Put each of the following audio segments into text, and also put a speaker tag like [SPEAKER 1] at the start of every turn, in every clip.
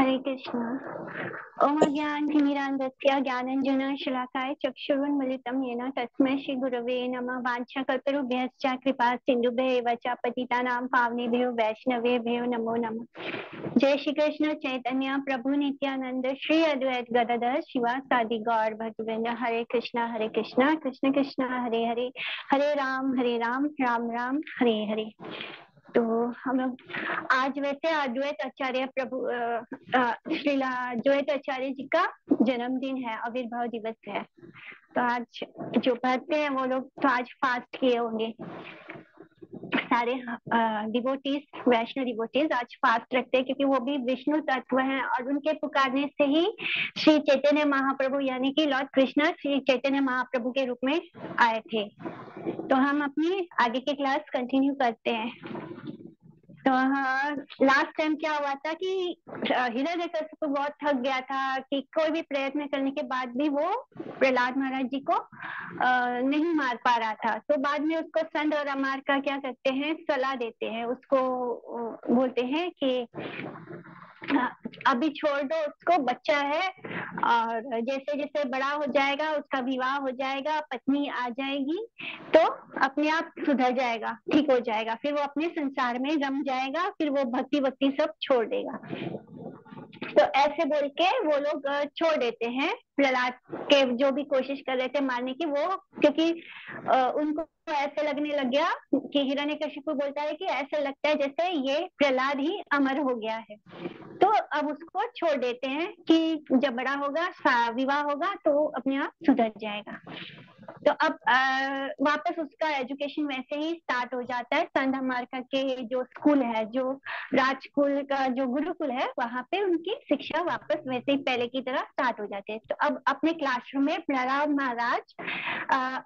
[SPEAKER 1] हरे कृष्ण। ओम अज्ञानतिमिरान्धस्य ज्ञानाञ्जनं शलाकाय चक्षुरुन्मीलितं येन तस्मै श्री गुरवे नमः। वाञ्छाकल्पतरुभ्यश्च कृपा सिन्धुभ्यः एव च पतितानां पावनेभ्यो वैष्णवेभ्यो नमो नमः। जय श्री कृष्ण चैतन्य प्रभु नित्यानंद श्री अद्वैत गदाधर शिवासादि गौर भक्तवृंद। हरे कृष्ण कृष्ण कृष्ण हरे हरे, हरे राम राम राम हरे हरे। तो हम लोग आज वैसे अद्वैत आचार्य प्रभु श्रीला अद्वैत आचार्य जी का जन्मदिन है, आविर्भाव दिवस है। तो आज जो पढ़ते हैं वो लोग तो आज फास्ट किए होंगे, सारे डिवोटीज, वैष्णव डिवोटीज आज फास्ट रखते हैं क्योंकि वो भी विष्णु तत्व हैं और उनके पुकारने से ही श्री चैतन्य महाप्रभु यानी कि लॉर्ड कृष्ण श्री चैतन्य महाप्रभु के रूप में आए थे। तो हम अपनी आगे की क्लास कंटिन्यू करते हैं। तो लास्ट टाइम क्या हुआ था कि हिरण्यकशिपु बहुत थक गया था कि कोई भी प्रयत्न करने के बाद भी वो प्रहलाद महाराज जी को नहीं मार पा रहा था। तो बाद में उसको संत और अमार का क्या करते हैं, सलाह देते हैं, उसको बोलते हैं कि अभी छोड़ दो उसको, बच्चा है और जैसे जैसे बड़ा हो जाएगा उसका विवाह हो जाएगा, पत्नी आ जाएगी तो अपने आप सुधर जाएगा, ठीक हो जाएगा, फिर वो अपने संसार में रम जाएगा, फिर वो भक्ति सब छोड़ देगा। तो ऐसे बोल के वो लोग छोड़ देते हैं प्रहलाद के जो भी कोशिश कर रहे थे मारने की, वो क्योंकि उनको ऐसे लगने लग गया कि हिरण्यकशिपु बोलता है कि ऐसा लगता है जैसे ये प्रहलाद ही अमर हो गया है। तो अब उसको छोड़ देते हैं कि जब बड़ा होगा, विवाह होगा तो अपने आप सुधर जाएगा। तो अब वापस उसका एजुकेशन वैसे ही स्टार्ट हो जाता है। संत हमारका के जो स्कूल है, जो राजकुल का जो गुरुकुल है, वहां पे उनकी शिक्षा वापस वैसे ही पहले की तरह स्टार्ट हो जाती है। तो अब अपने क्लासरूम में प्रहलाद महाराज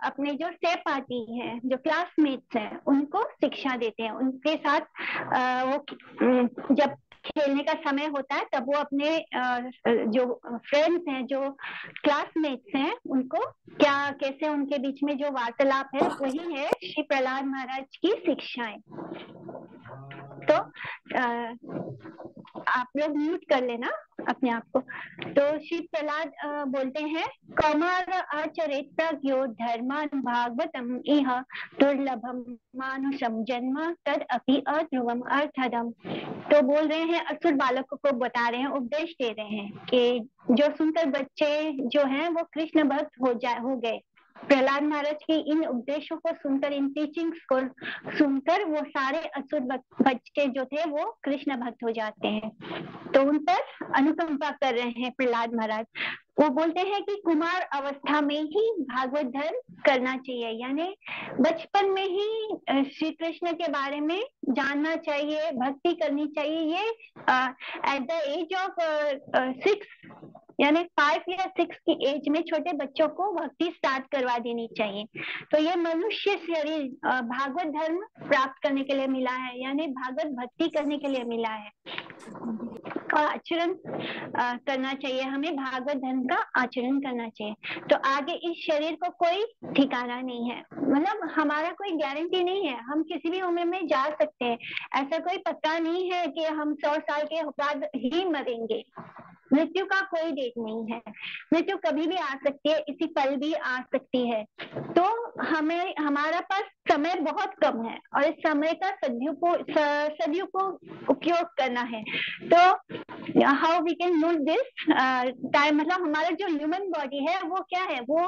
[SPEAKER 1] अपने जो सहपाठी हैं, जो क्लासमेट्स हैं, उनको शिक्षा देते हैं। उनके साथ वो जब खेलने का समय होता है तब वो अपने जो फ्रेंड्स हैं, जो क्लासमेट्स हैं, उनको क्या कैसे उनके बीच में जो वार्तालाप है वही है श्री प्रहलाद महाराज की शिक्षाएं। तो आप लोग म्यूट कर लेना अपने आप को। तो श्री प्रहलाद बोलते हैं, कौमार आचरित प्रज्ञो धर्मान भागवतम इह दुर्लभम मानुषम जन्म तद अपि अध्रुवम अर्थदम। तो बोल रहे हैं, असुर बालकों को बता रहे हैं, उपदेश दे रहे हैं कि जो सुनकर बच्चे जो हैं वो कृष्ण भक्त हो गए। प्रहलाद महाराज के इन उपदेशों को सुनकर, इन टीचिंग्स को सुनकर वो सारे असुर बच्चे जो थे वो कृष्ण भक्त हो जाते हैं। तो उन पर अनुकंपा कर रहे हैं प्रहलाद महाराज। वो बोलते हैं कि कुमार अवस्था में ही भागवत धर्म करना चाहिए, यानी बचपन में ही श्री कृष्ण के बारे में जानना चाहिए, भक्ति करनी चाहिए। ये एट द एज ऑफ 6 यानी 5 या 6 की एज में छोटे बच्चों को भक्ति स्टार्ट करवा देनी चाहिए। तो ये मनुष्य शरीर भागवत धर्म प्राप्त करने के लिए मिला है, यानी भागवत भक्ति करने के लिए मिला है का आचरण करना चाहिए, हमें भागवत धर्म का आचरण करना चाहिए। तो आगे इस शरीर को कोई ठिकाना नहीं है, मतलब हमारा कोई गारंटी नहीं है, हम किसी भी उम्र में जा सकते हैं। ऐसा कोई पता नहीं है कि हम 100 साल के बाद ही मरेंगे। मृत्यु का कोई डेट नहीं है, मृत्यु कभी भी आ सकती है, इसी पल भी आ सकती है। तो हमें, हमारा पास समय बहुत कम है और इस समय का सदुपयोग उपयोग करना है। तो how we can use this time, मतलब हमारा जो ह्यूमन बॉडी है वो क्या है, वो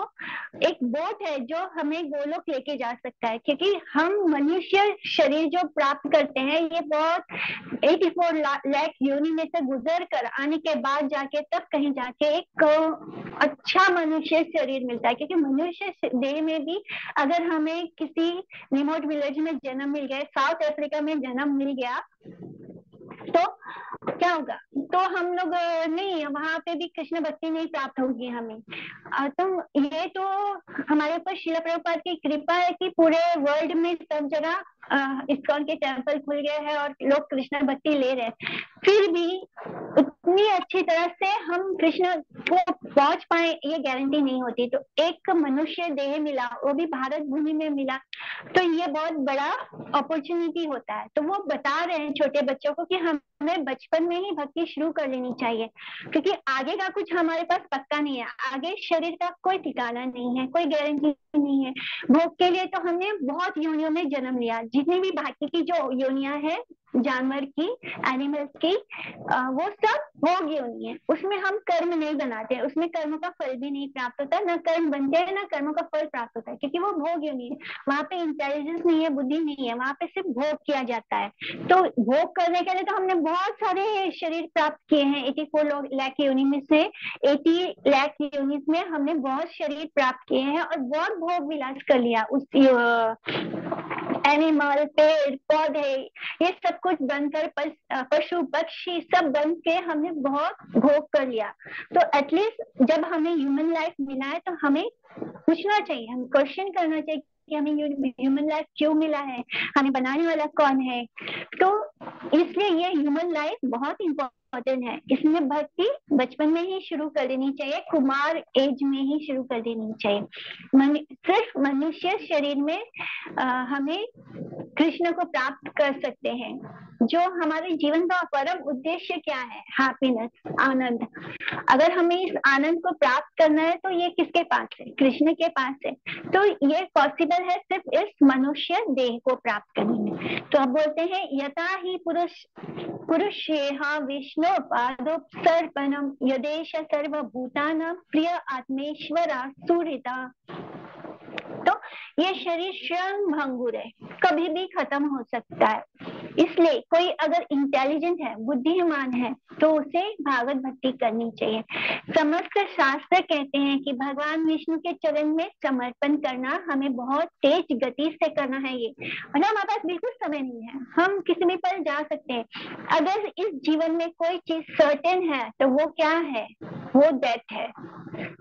[SPEAKER 1] एक बोट है जो हमें गोलोक लेके जा सकता है। क्योंकि हम मनुष्य शरीर जो प्राप्त करते हैं ये बहुत 84 लाख योनि में से गुजर कर आने के बाद जाके तब कहीं जाके एक अच्छा मनुष्य शरीर मिलता है। क्योंकि मनुष्य देह में भी अगर हमें किसी रिमोट विलेज में जन्म मिल गया, साउथ अफ्रीका में जन्म मिल गया, तो क्या होगा, तो हम लोग नहीं, वहां पे भी कृष्ण भक्ति नहीं प्राप्त होगी हमें। तो ये तो हमारे ऊपर श्रील प्रभुपाद की कृपा है कि पूरे वर्ल्ड में सब जगह इस्कॉन के टेम्पल खुल गए हैं और लोग कृष्ण भक्ति ले रहे हैं। फिर भी उतनी अच्छी तरह से हम कृष्ण को पहुंच पाए ये गारंटी नहीं होती। तो एक मनुष्य देह मिला, वो भी भारत भूमि में मिला, तो ये बहुत बड़ा अपॉर्चुनिटी होता है। तो वो बता रहे हैं छोटे बच्चों को कि हमें बचपन में ही भक्ति शुरू कर लेनी चाहिए, क्योंकि आगे का कुछ हमारे पास पक्का नहीं है, आगे शरीर का कोई ठिकाना नहीं है, कोई गारंटी नहीं है। भोग के लिए तो हमने बहुत योनियों में जन्म लिया, जितनी भी बाकी की जो योनियां है जानवर की, एनिमल्स की, वो सब भोग योनि है। उसमें हम कर्म नहीं बनाते, उसमें कर्म का फल भी नहीं प्राप्त होता, न कर्म बनते हैं न कर्मों का फल प्राप्त होता है, क्योंकि वो भोग योनि है। वहां पे इंटेलिजेंस नहीं है, बुद्धि नहीं है, वहां पे सिर्फ भोग किया जाता है। तो भोग करने के लिए तो हमने बहुत सारे शरीर प्राप्त किए हैं। 84 लाख योनि में से 80 लाख योनि में हमने बहुत शरीर प्राप्त किए हैं और बहुत भोग विलास कर लिया। उस एनिमल, पेड़ पौधे, ये सब कुछ बनकर पशु पक्षी सब बन के हमने बहुत भोग कर लिया। तो एटलीस्ट जब हमें ह्यूमन लाइफ मिला है तो हमें पूछना चाहिए, हम क्वेश्चन करना चाहिए कि हमें ह्यूमन लाइफ क्यों मिला है, हमें बनाने वाला कौन है। तो इसलिए ये ह्यूमन लाइफ बहुत इम्पोर्टेंट है। इसमें भक्ति बचपन में ही शुरू कर देनी चाहिए, कुमार एज में ही शुरू कर देनी चाहिए। सिर्फ मनुष्य शरीर में हमें कृष्ण को प्राप्त कर सकते हैं। जो हमारे जीवन का परम उद्देश्य क्या है, हैप्पीनेस, आनंद। अगर हमें इस आनंद को प्राप्त करना है तो ये किसके पास है, कृष्ण के पास है। तो ये पॉसिबल है सिर्फ इस मनुष्य देह को प्राप्त करने में। तो अब बोलते हैं यथा ही पुरुषेहा विष्णु पादोपसर्पणम यदेश सर्वभूतानां प्रिय आत्मेश्वरा सुहृता। तो ये शरीर स्वयं भंगुर है, कभी भी खत्म हो सकता है। इसलिए कोई अगर इंटेलिजेंट है, बुद्धिमान है, तो उसे भागवत भक्ति करनी चाहिए। समस्त शास्त्र कहते हैं कि भगवान विष्णु के चरण में समर्पण करना हमें बहुत तेज गति से करना है। ये मतलब हमारे पास बिल्कुल समय नहीं है, हम किसी भी पर जा सकते हैं। अगर इस जीवन में कोई चीज सर्टेन है तो वो क्या है, वो डेथ है।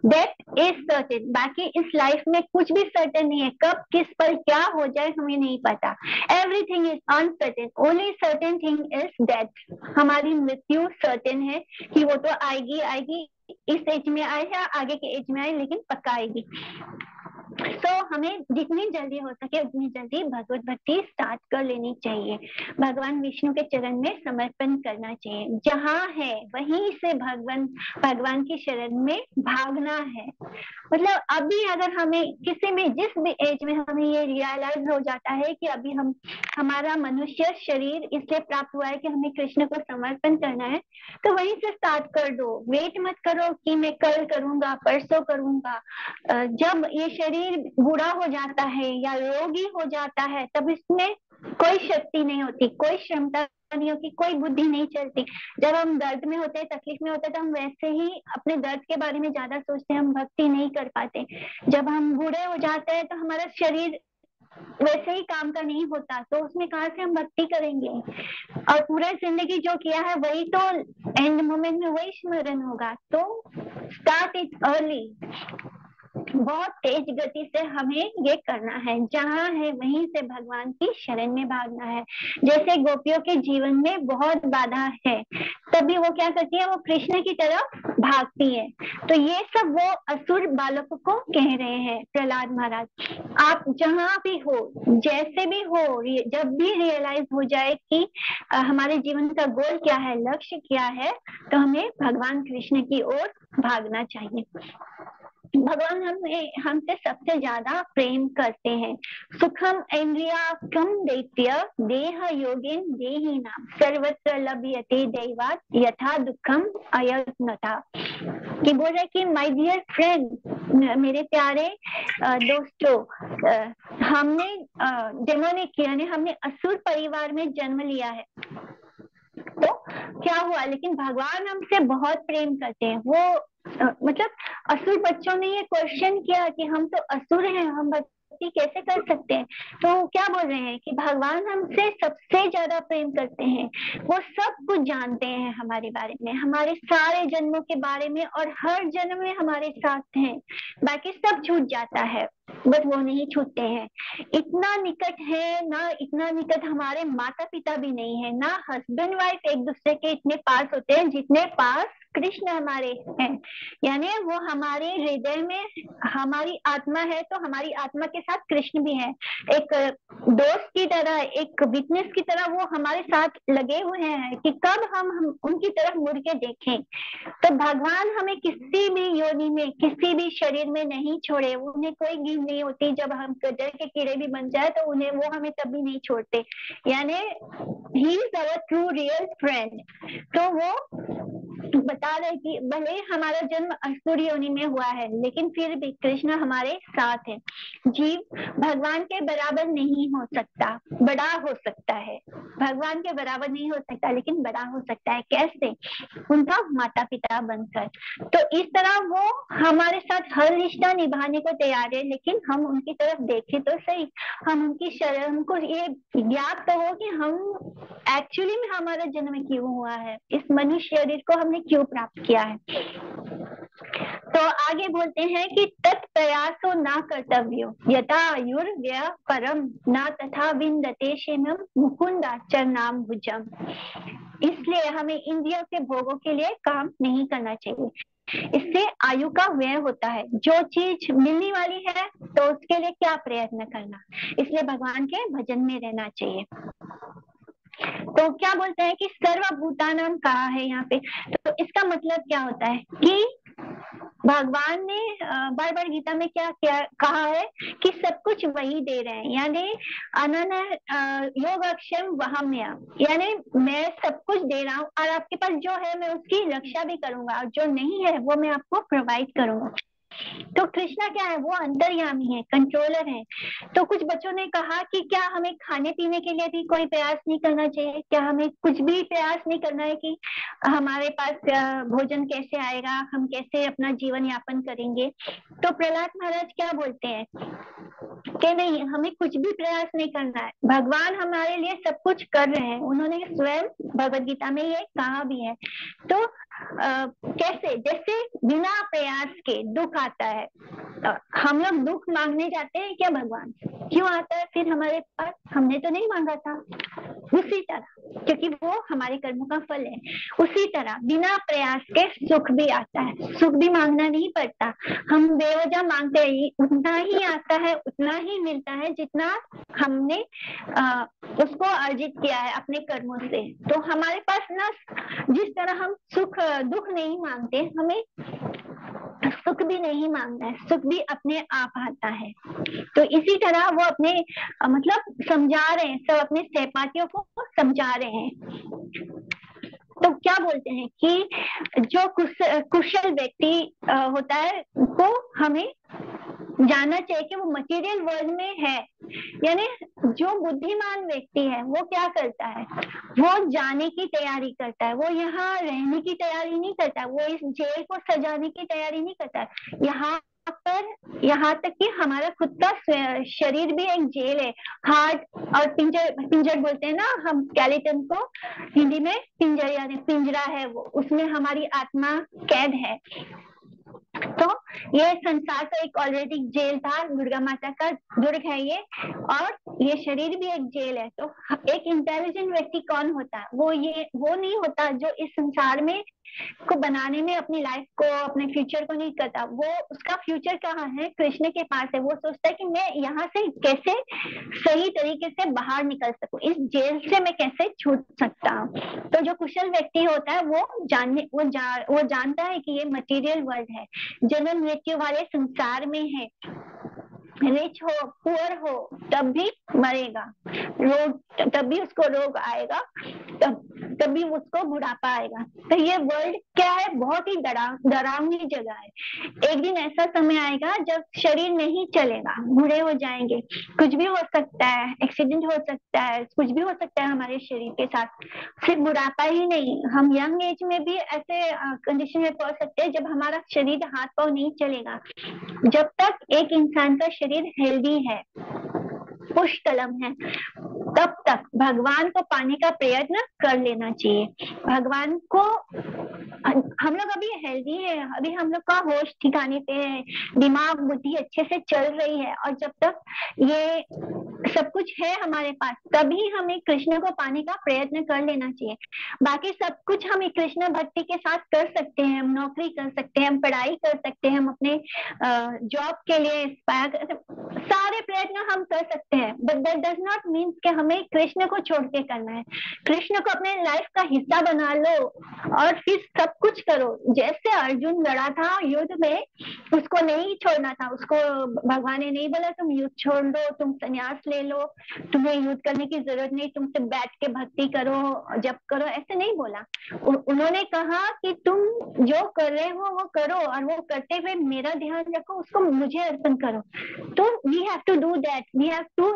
[SPEAKER 1] Death is certain. बाकी इस लाइफ में कुछ भी सर्टेन नहीं है, कब किस पर क्या हो जाए हमें नहीं पता। Everything is uncertain, only certain thing is death. हमारी मृत्यु सर्टेन है कि वो तो आएगी आएगी, इस एज में आए या आगे के एज में आए, लेकिन पक्का आएगी। तो हमें जितनी जल्दी हो सके उतनी जल्दी भगवत भक्ति स्टार्ट कर लेनी चाहिए, भगवान विष्णु के चरण में समर्पण करना चाहिए। जहाँ है वहीं से भगवान की शरण में भागना है। मतलब अभी अगर हमें किसी भी जिस भी एज में हमें ये रियलाइज हो जाता है कि अभी हमारा मनुष्य शरीर इसलिए प्राप्त हुआ है कि हमें कृष्ण को समर्पण करना है, तो वहीं से स्टार्ट कर दो। वेट मत करो कि मैं कल करूंगा, परसों करूंगा। जब ये शरीर बूढ़ा हो जाता है या रोगी हो जाता है, तब इसमें कोई शक्ति नहीं होती, कोई क्षमता नहीं होती, कोई बुद्धि नहीं चलती। जब हम दर्द में होते हैं, तकलीफ में होते हैं, तो हम वैसे ही अपने दर्द के बारे में ज्यादा सोचते हैं, हम भक्ति नहीं कर पाते। जब हम बूढ़े हो जाते हैं तो हमारा शरीर वैसे ही काम का नहीं होता, तो उसमें कहाँ से हम भक्ति करेंगे। और पूरा जिंदगी जो किया है वही तो एंड मोमेंट में वही स्मरण होगा। तो स्टार्ट इट अर्ली, बहुत तेज गति से हमें ये करना है। जहाँ है वहीं से भगवान की शरण में भागना है। जैसे गोपियों के जीवन में बहुत बाधा है, तभी वो क्या करती है, वो कृष्ण की तरफ भागती है। तो ये सब वो असुर बालकों को कह रहे हैं प्रहलाद महाराज। आप जहाँ भी हो, जैसे भी हो, जब भी रियलाइज हो जाए कि हमारे जीवन का गोल क्या है, लक्ष्य क्या है, तो हमें भगवान कृष्ण की ओर भागना चाहिए। भगवान हमसे सबसे ज्यादा प्रेम करते हैं। सुखम इंद्रियार्थम दैत्य देह योगेन देहिनाम सर्वत्र लभ्यते दैवात यथा दुखम अयत्नता। कि बोल रहे कि माय डियर फ्रेंड, मेरे प्यारे दोस्तों, हमने डेमोनिक यानी हमने असुर परिवार में जन्म लिया है, तो क्या हुआ, लेकिन भगवान हमसे बहुत प्रेम करते हैं। वो मतलब असुर बच्चों ने ये क्वेश्चन किया कि हम तो असुर हैं, हम व्यक्ति कैसे कर सकते हैं? तो क्या बोल रहे हैं कि भगवान हमसे सबसे ज्यादा प्रेम करते हैं, वो सब कुछ जानते हैं हमारे बारे में, हमारे सारे जन्मों के बारे में, और हर जन्म में हमारे साथ हैं। बाकी सब छूट जाता है, बस वो नहीं छूटते हैं। इतना निकट है ना, इतना निकट हमारे माता पिता भी नहीं है ना, हस्बैंड वाइफ एक दूसरे के इतने पास होते हैं जितने पास कृष्ण हमारे हैं। यानी वो हमारे हृदय में हमारी आत्मा है, तो हमारी आत्मा के साथ कृष्ण भी है। एक दोस्त की तरह, एक विटनेस की तरह वो हमारे साथ लगे हुए हैं कि कब हम उनकी तरफ मुड़ के देखें। तो भगवान हमें किसी भी योनि में, किसी भी शरीर में नहीं छोड़े। उन्हें कोई गिन नहीं होती, जब हम गदर के कीड़े भी बन जाए तो उन्हें वो हमें तभी नहीं छोड़ते। यानी he is our true real friend. तो वो बता रहे कि भले हमारा जन्म असुर योनि में हुआ है, लेकिन फिर भी कृष्ण हमारे साथ है। जीव भगवान के बराबर नहीं हो सकता, बड़ा हो सकता है। भगवान के बराबर नहीं हो सकता, लेकिन बड़ा हो सकता है। कैसे? उनका माता पिता बनकर। तो इस तरह वो हमारे साथ हर रिश्ता निभाने को तैयार है, लेकिन हम उनकी तरफ देखें तो सही। हम उनकी शरण, हमको ये ज्ञात तो हो कि हम एक्चुअली में हमारा जन्म क्यों हुआ है, इस मनुष्य शरीर को हमने क्यों प्राप्त किया है। तो आगे बोलते हैं कि तत्प्रयासो ना कर्तव्यो यथा आयुर्व्यय परम ना तथा विन्दते क्षेमम मुकुंदाचरणाम भुजम। इसलिए हमें इंद्रियों के भोगों के लिए काम नहीं करना चाहिए, इससे आयु का व्यय होता है। जो चीज मिलने वाली है तो उसके लिए क्या प्रयत्न करना, इसलिए भगवान के भजन में रहना चाहिए। तो क्या बोलते हैं कि सर्वभूतानाम कहा है यहाँ पे, तो इसका मतलब क्या होता है कि भगवान ने बार बार गीता में क्या क्या कहा है कि सब कुछ वही दे रहे हैं। यानी अनन योगक्षम वहम्य, यानी मैं सब कुछ दे रहा हूँ और आपके पास जो है मैं उसकी रक्षा भी करूंगा, और जो नहीं है वो मैं आपको प्रोवाइड करूंगा। तो कृष्णा क्या है? वो अंतर्यामी है, कंट्रोलर है। तो कुछ बच्चों ने कहा कि क्या हमें खाने पीने के लिए भी कोई प्रयास नहीं करना चाहिए? क्या हमें कुछ भी प्रयास नहीं करना है कि हमारे पास भोजन कैसे आएगा, हम कैसे अपना जीवन यापन करेंगे? तो प्रहलाद महाराज क्या बोलते हैं कि नहीं, हमें कुछ भी प्रयास नहीं करना है, भगवान हमारे लिए सब कुछ कर रहे हैं। उन्होंने स्वयं भगवद गीता में ये कहा भी है। तो कैसे? जैसे बिना प्रयास के दुख आता है, हम लोग दुख मांगने जाते हैं क्या भगवान? क्यों आता है फिर हमारे पास? हमने तो नहीं मांगा था। उसी तरह, क्योंकि वो हमारे कर्मों का फल है, उसी तरह बिना प्रयास के सुख भी आता है। सुख भी मांगना नहीं पड़ता, हम बेवजह मांगते ही उतना ही आता है, उतना ही मिलता है जितना हमने उसको अर्जित किया है अपने कर्मों से। तो हमारे पास ना, जिस तरह हम दुख नहीं मांगते, हमें सुख भी नहीं मांगना है, सुख भी अपने आप आता है। तो इसी तरह वो अपने मतलब समझा रहे हैं, सब अपने सहपाठियों को समझा रहे हैं। तो क्या बोलते हैं कि जो कुशल व्यक्ति होता है वो हमें जानना चाहिए कि वो मटेरियल वर्ल्ड में है। यानी जो बुद्धिमान व्यक्ति है वो क्या करता है? वो जाने की तैयारी करता है, वो यहाँ रहने की तैयारी नहीं करता, वो इस जेल को सजाने की तैयारी नहीं करता है। यहाँ तक कि हमारा खुद का शरीर भी एक जेल है। हार्ट और पिंजर बोलते हैं ना हम स्केलेटन को, हिंदी में पिंजर यानी पिंजरा है वो, उसमें हमारी आत्मा कैद है। तो ये संसार का एक ऑलरेडी जेल था, दुर्गा माता का दुर्ग है ये, और ये शरीर भी एक जेल है। तो एक इंटेलिजेंट व्यक्ति कौन होता है? वो नहीं होता जो इस संसार में को बनाने में अपनी लाइफ को, अपने फ्यूचर को नहीं करता। वो उसका फ्यूचर कहाँ है? कृष्ण के पास है। वो सोचता है कि मैं यहाँ से कैसे सही तरीके से बाहर निकल सकूं, इस जेल से मैं कैसे छूट सकता हूँ। तो जो कुशल व्यक्ति होता है वो जानता है कि ये मटेरियल वर्ल्ड है, जन्म मृत्यु वाले संसार में है। रिच हो पुअर हो तब भी मरेगा, रोग तब भी उसको रोग आएगा, तब तभी उसको बुढ़ापा आएगा। तो ये वर्ल्ड क्या है, बहुत ही डरावनी जगह है। एक दिन ऐसा समय आएगा जब शरीर नहीं चलेगा, बूढ़े हो जाएंगे, कुछ भी हो सकता है, एक्सीडेंट हो सकता है, कुछ भी हो सकता है हमारे शरीर के साथ। सिर्फ बुढ़ापा ही नहीं, हम यंग एज में भी ऐसे कंडीशन में पहुंच सकते हैं जब हमारा शरीर, हाथ पांव नहीं चलेगा। जब तक एक इंसान का शरीर हेल्दी है, पुष्कलम है, तब तक भगवान को पाने का प्रयत्न कर लेना चाहिए। भगवान को, हम लोग अभी हेल्दी है, अभी हम लोग का होश ठिकाने पे है, दिमाग बुद्धि अच्छे से चल रही है, और जब तक ये सब कुछ है हमारे पास, तभी हमें कृष्ण को पाने का प्रयत्न कर लेना चाहिए। बाकी सब कुछ हम कृष्ण भक्ति के साथ कर सकते हैं, हम नौकरी कर सकते हैं, हम पढ़ाई कर सकते हैं, हम अपने जॉब के लिए सारे प्रयत्न हम कर सकते हैं, but that does not mean कि हमें कृष्ण को छोड़ के करना है। कृष्ण को अपने लाइफ का हिस्सा बना लो और फिर सब कुछ करो। जैसे अर्जुन लड़ा था युद्ध में, उसको नहीं छोड़ना था, उसको भगवान ने नहीं बोला तुम युद्ध छोड़ दो, तुम संन्यास ले लो, तुम्हें युद्ध करने की जरूरत नहीं, तुम सिर्फ बैठ के भक्ति करो, जप करो, ऐसे नहीं बोला। उन्होंने कहा कि तुम जो कर रहे हो वो करो, और वो करते हुए मेरा ध्यान रखो, उसको मुझे अर्पण करो। तो we have to do that, we have to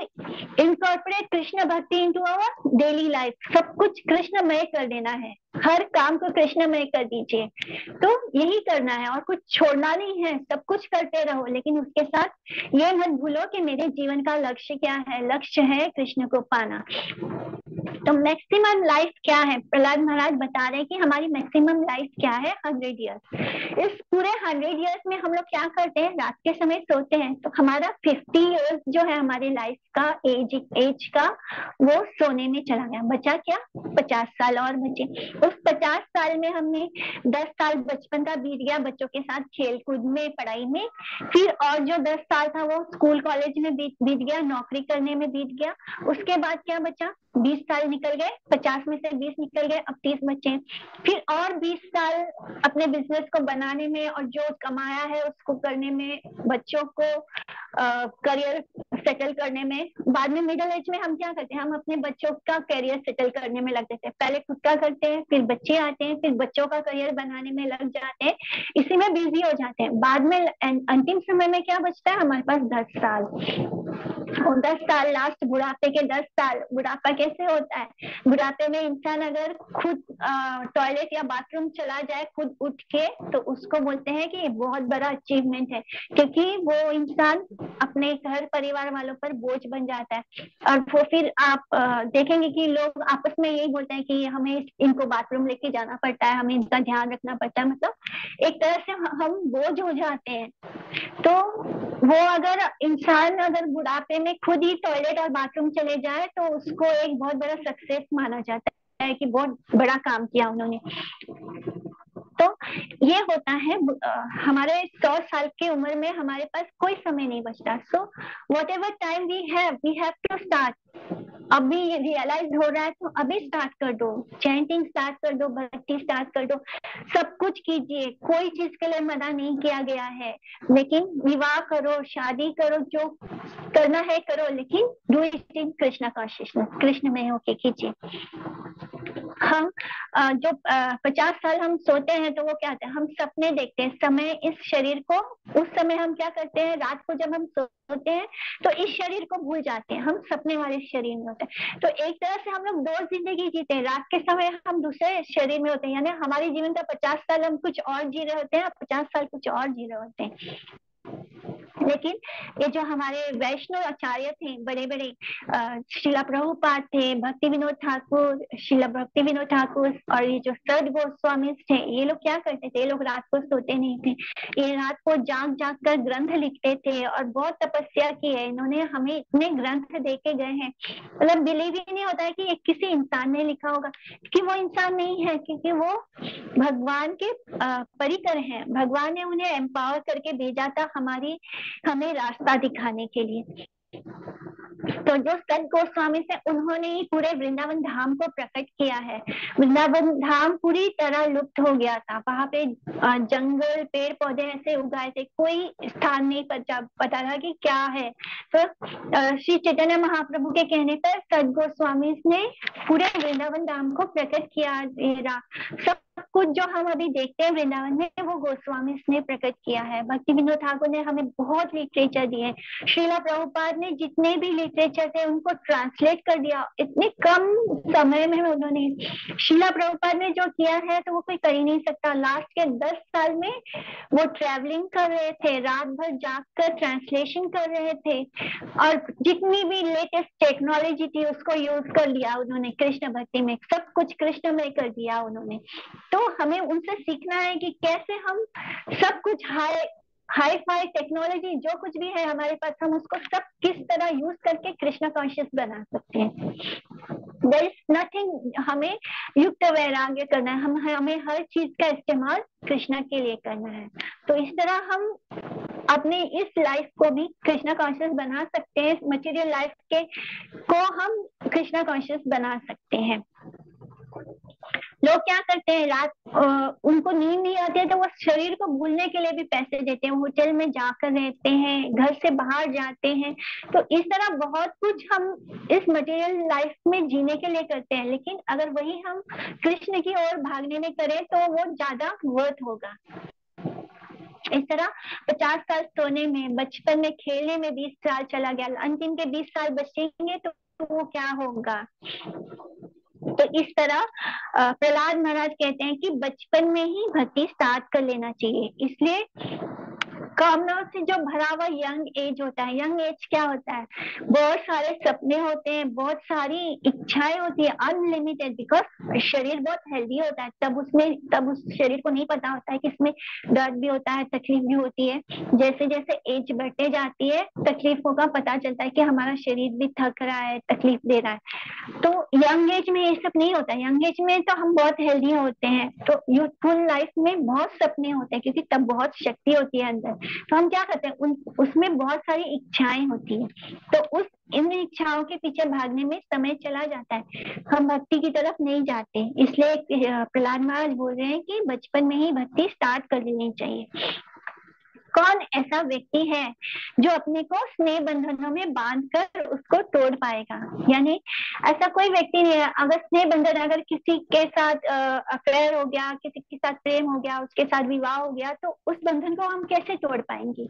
[SPEAKER 1] incorporate Krishna bhakti into our daily life. सब कुछ कृष्णमय कर देना है, हर काम को कृष्णमय कर दीजिए। तो यही करना है और कुछ छोड़ना नहीं है, सब कुछ करते रहो, लेकिन उसके साथ ये मत भूलो कि मेरे जीवन का लक्ष्य क्या है। लक्ष्य है कृष्ण को पाना। तो मैक्सिमम लाइफ क्या है, प्रहलाद महाराज बता रहे हैं कि हमारी मैक्सिमम लाइफ क्या है, 100 ईयर्स। इस पूरे 100 ईयर्स में हम लोग क्या करते हैं, रात के समय सोते हैं, तो हमारा 50 ईयर्स जो है हमारी लाइफ का एज का, वो सोने में चला गया। बचा क्या, 50 साल और बचे। उस 50 साल में हमने 10 साल बचपन का बीत गया बच्चों के साथ खेल कूद में, पढ़ाई में, फिर और जो 10 साल था वो स्कूल कॉलेज में बीत गया, नौकरी करने में बीत गया। उसके बाद क्या बचा, 20 साल निकल गए, 50 में से 20 निकल गए, अब 30 बचे। फिर और 20 साल अपने बिजनेस को बनाने में और जो कमाया है उसको करने में, बच्चों को करियर सेटल करने में। बाद में मिडिल एज में हम क्या करते हैं, हम अपने बच्चों का करियर सेटल करने में लग जाते हैं। पहले खुद का करते हैं, फिर बच्चे आते हैं, फिर बच्चों का करियर बनाने में लग जाते हैं, इसी में बिजी हो जाते हैं। बाद में अंतिम समय में क्या बचता है हमारे पास, 10 साल। और 10 साल लास्ट, बुढ़ापे के 10 साल। बुढ़ापा कैसे होता है, बुढ़ापे में इंसान अगर खुद टॉयलेट या बाथरूम चला जाए खुद उठ के, तो उसको बोलते हैं कि बहुत बड़ा अचीवमेंट है, क्योंकि वो इंसान अपने घर परिवार वालों पर बोझ बन जाता है। और वो फिर आप देखेंगे कि लोग आपस में यही बोलते हैं कि हमें इनको बाथरूम लेके जाना पड़ता है, हमें इनका ध्यान रखना पड़ता है। मतलब एक तरह से हम बोझ हो जाते हैं। तो वो अगर इंसान अगर बुढ़ापे में खुद ही टॉयलेट और बाथरूम चले जाए, तो उसको एक बहुत बड़ा सक्सेस माना जाता है कि बहुत बड़ा काम किया उन्होंने। तो ये होता है हमारे 100 साल की उम्र में हमारे पास कोई समय नहीं बचता। So whatever time we have to start. अभी रियलाइज हो रहा है तो अभी स्टार्ट कर दो, चैंटिंग स्टार्ट कर दो, भक्ति स्टार्ट कर दो, सब कुछ कीजिए। कोई चीज के लिए मना नहीं किया गया है, लेकिन विवाह करो, शादी करो, जो करना है करो, लेकिन do it in Krishna consciousness, Krishna में होके कीजिए। हम जो 50 साल हम सोते हैं, तो वो क्या होता है, हम सपने देखते हैं। समय इस शरीर को, उस समय हम क्या करते हैं, रात को जब हम सोते हैं तो इस शरीर को भूल जाते हैं, हम सपने वाले शरीर में होते हैं। तो एक तरह से हम लोग 2 जिंदगी जीते हैं। रात के समय हम दूसरे शरीर में होते हैं, यानी हमारे जीवन का 50 साल हम कुछ और जी रहे होते हैं, 50 साल कुछ और जी रहे होते हैं। लेकिन ये जो हमारे वैष्णव आचार्य थे, बड़े बड़े शिला प्रभुपाद थे, भक्ति विनोद ठाकुर, शिला भक्ति विनोद ठाकुर, और ये जो सद गोस्वामी थे, ये लोग क्या करते थे, ये लोग रात को सोते नहीं थे, ये रात को जाग जाग कर ग्रंथ लिखते थे और बहुत तपस्या की है इन्होंने। हमें इतने ग्रंथ दे के गए हैं, मतलब बिलीव ही नहीं होता है कि ये किसी इंसान ने लिखा होगा, कि वो इंसान नहीं है, क्योंकि वो भगवान के परिकर हैं। भगवान ने उन्हें एम्पावर करके भेजा था हमें रास्ता दिखाने के लिए। तो जो सत गोस्वामी से, उन्होंने ही पूरे वृंदावन धाम को प्रकट किया है। वृंदावन धाम पूरी तरह लुप्त हो गया था, वहां पे जंगल पेड़ पौधे ऐसे उगाए थे, कोई स्थान नहीं पता था कि क्या है। तो श्री चैतन्य महाप्रभु के कहने पर सत गोस्वामी ने पूरे वृंदावन धाम को प्रकट किया। सब कुछ जो हम अभी देखते हैं वृंदावन में, वो गोस्वामी ने प्रकट किया है। भक्ति विनोद ठाकुर ने हमें बहुत लिटरेचर दिए। श्रीला प्रभुपाद ने जितने भी लिटरेचर थे उनको ट्रांसलेट कर दिया इतने कम समय में उन्होंने। श्रीला प्रभुपाद ने जो किया है तो वो कोई कर ही नहीं सकता। लास्ट के 10 साल में वो ट्रैवलिंग कर रहे थे, रात भर जागकर ट्रांसलेशन कर रहे थे, और जितनी भी लेटेस्ट टेक्नोलॉजी थी उसको यूज कर लिया उन्होंने कृष्ण भक्ति में। सब कुछ कृष्ण में कर दिया उन्होंने। तो हमें उनसे सीखना है कि कैसे हम सब कुछ हाई फाई टेक्नोलॉजी जो कुछ भी है हमारे पास, हम उसको सब किस तरह यूज करके कृष्ण कॉन्शियस बना सकते हैं। देयर इज नथिंग, हमें युक्त वैराग्य करना है, हमें हर चीज का इस्तेमाल कृष्ण के लिए करना है। तो इस तरह हम अपने इस लाइफ को भी कृष्ण कॉन्शियस बना सकते हैं। मटेरियल लाइफ के को हम कृष्ण कॉन्शियस बना सकते हैं। लोग क्या करते हैं, रात उनको नींद नहीं आती है तो वो शरीर को भूलने के लिए भी पैसे देते हैं, होटल में जाकर रहते हैं, घर से बाहर जाते हैं। तो इस तरह बहुत कुछ हम इस मटेरियल लाइफ में जीने के लिए करते हैं, लेकिन अगर वही हम कृष्ण की ओर भागने में करें तो वो ज्यादा वर्थ होगा। इस तरह 50 साल सोने में, बचपन में खेलने में 20 साल चला गया, अंतिम के 20 साल बचेंगे तो वो क्या होगा। तो इस तरह प्रहलाद महाराज कहते हैं कि बचपन में ही भक्ति स्टार्ट कर लेना चाहिए। इसलिए कामनाओं से जो भरा हुआ यंग एज होता है, यंग एज क्या होता है, बहुत सारे सपने होते हैं, बहुत सारी इच्छाएं होती है, अनलिमिटेड, बिकॉज शरीर बहुत हेल्दी होता है, तब उस शरीर को नहीं पता होता है कि इसमें दर्द भी होता है, तकलीफ भी होती है। जैसे जैसे एज बढ़ते जाती है तकलीफों का पता चलता है कि हमारा शरीर भी थक रहा है, तकलीफ दे रहा है। तो यंग एज में ये सब नहीं होता है। यंग एज में तो हम बहुत हेल्दी होते हैं, तो यूथफुल लाइफ में बहुत सपने होते हैं क्योंकि तब बहुत शक्ति होती है अंदर। तो हम क्या करते हैं, उसमें बहुत सारी इच्छाएं होती है, तो इन इच्छाओं के पीछे भागने में समय चला जाता है, हम भक्ति की तरफ नहीं जाते। इसलिए प्रहलाद महाराज बोल रहे हैं कि बचपन में ही भक्ति स्टार्ट कर लेनी चाहिए। कौन ऐसा व्यक्ति है जो अपने को स्नेह बंधनों में बांधकर उसको तोड़ पाएगा, यानी ऐसा कोई व्यक्ति नहीं है। अगर स्नेह बंधन, अगर किसी के साथ अफेयर हो गया, किसी के साथ प्रेम हो गया, उसके साथ विवाह हो गया, तो उस बंधन को हम कैसे तोड़ पाएंगे।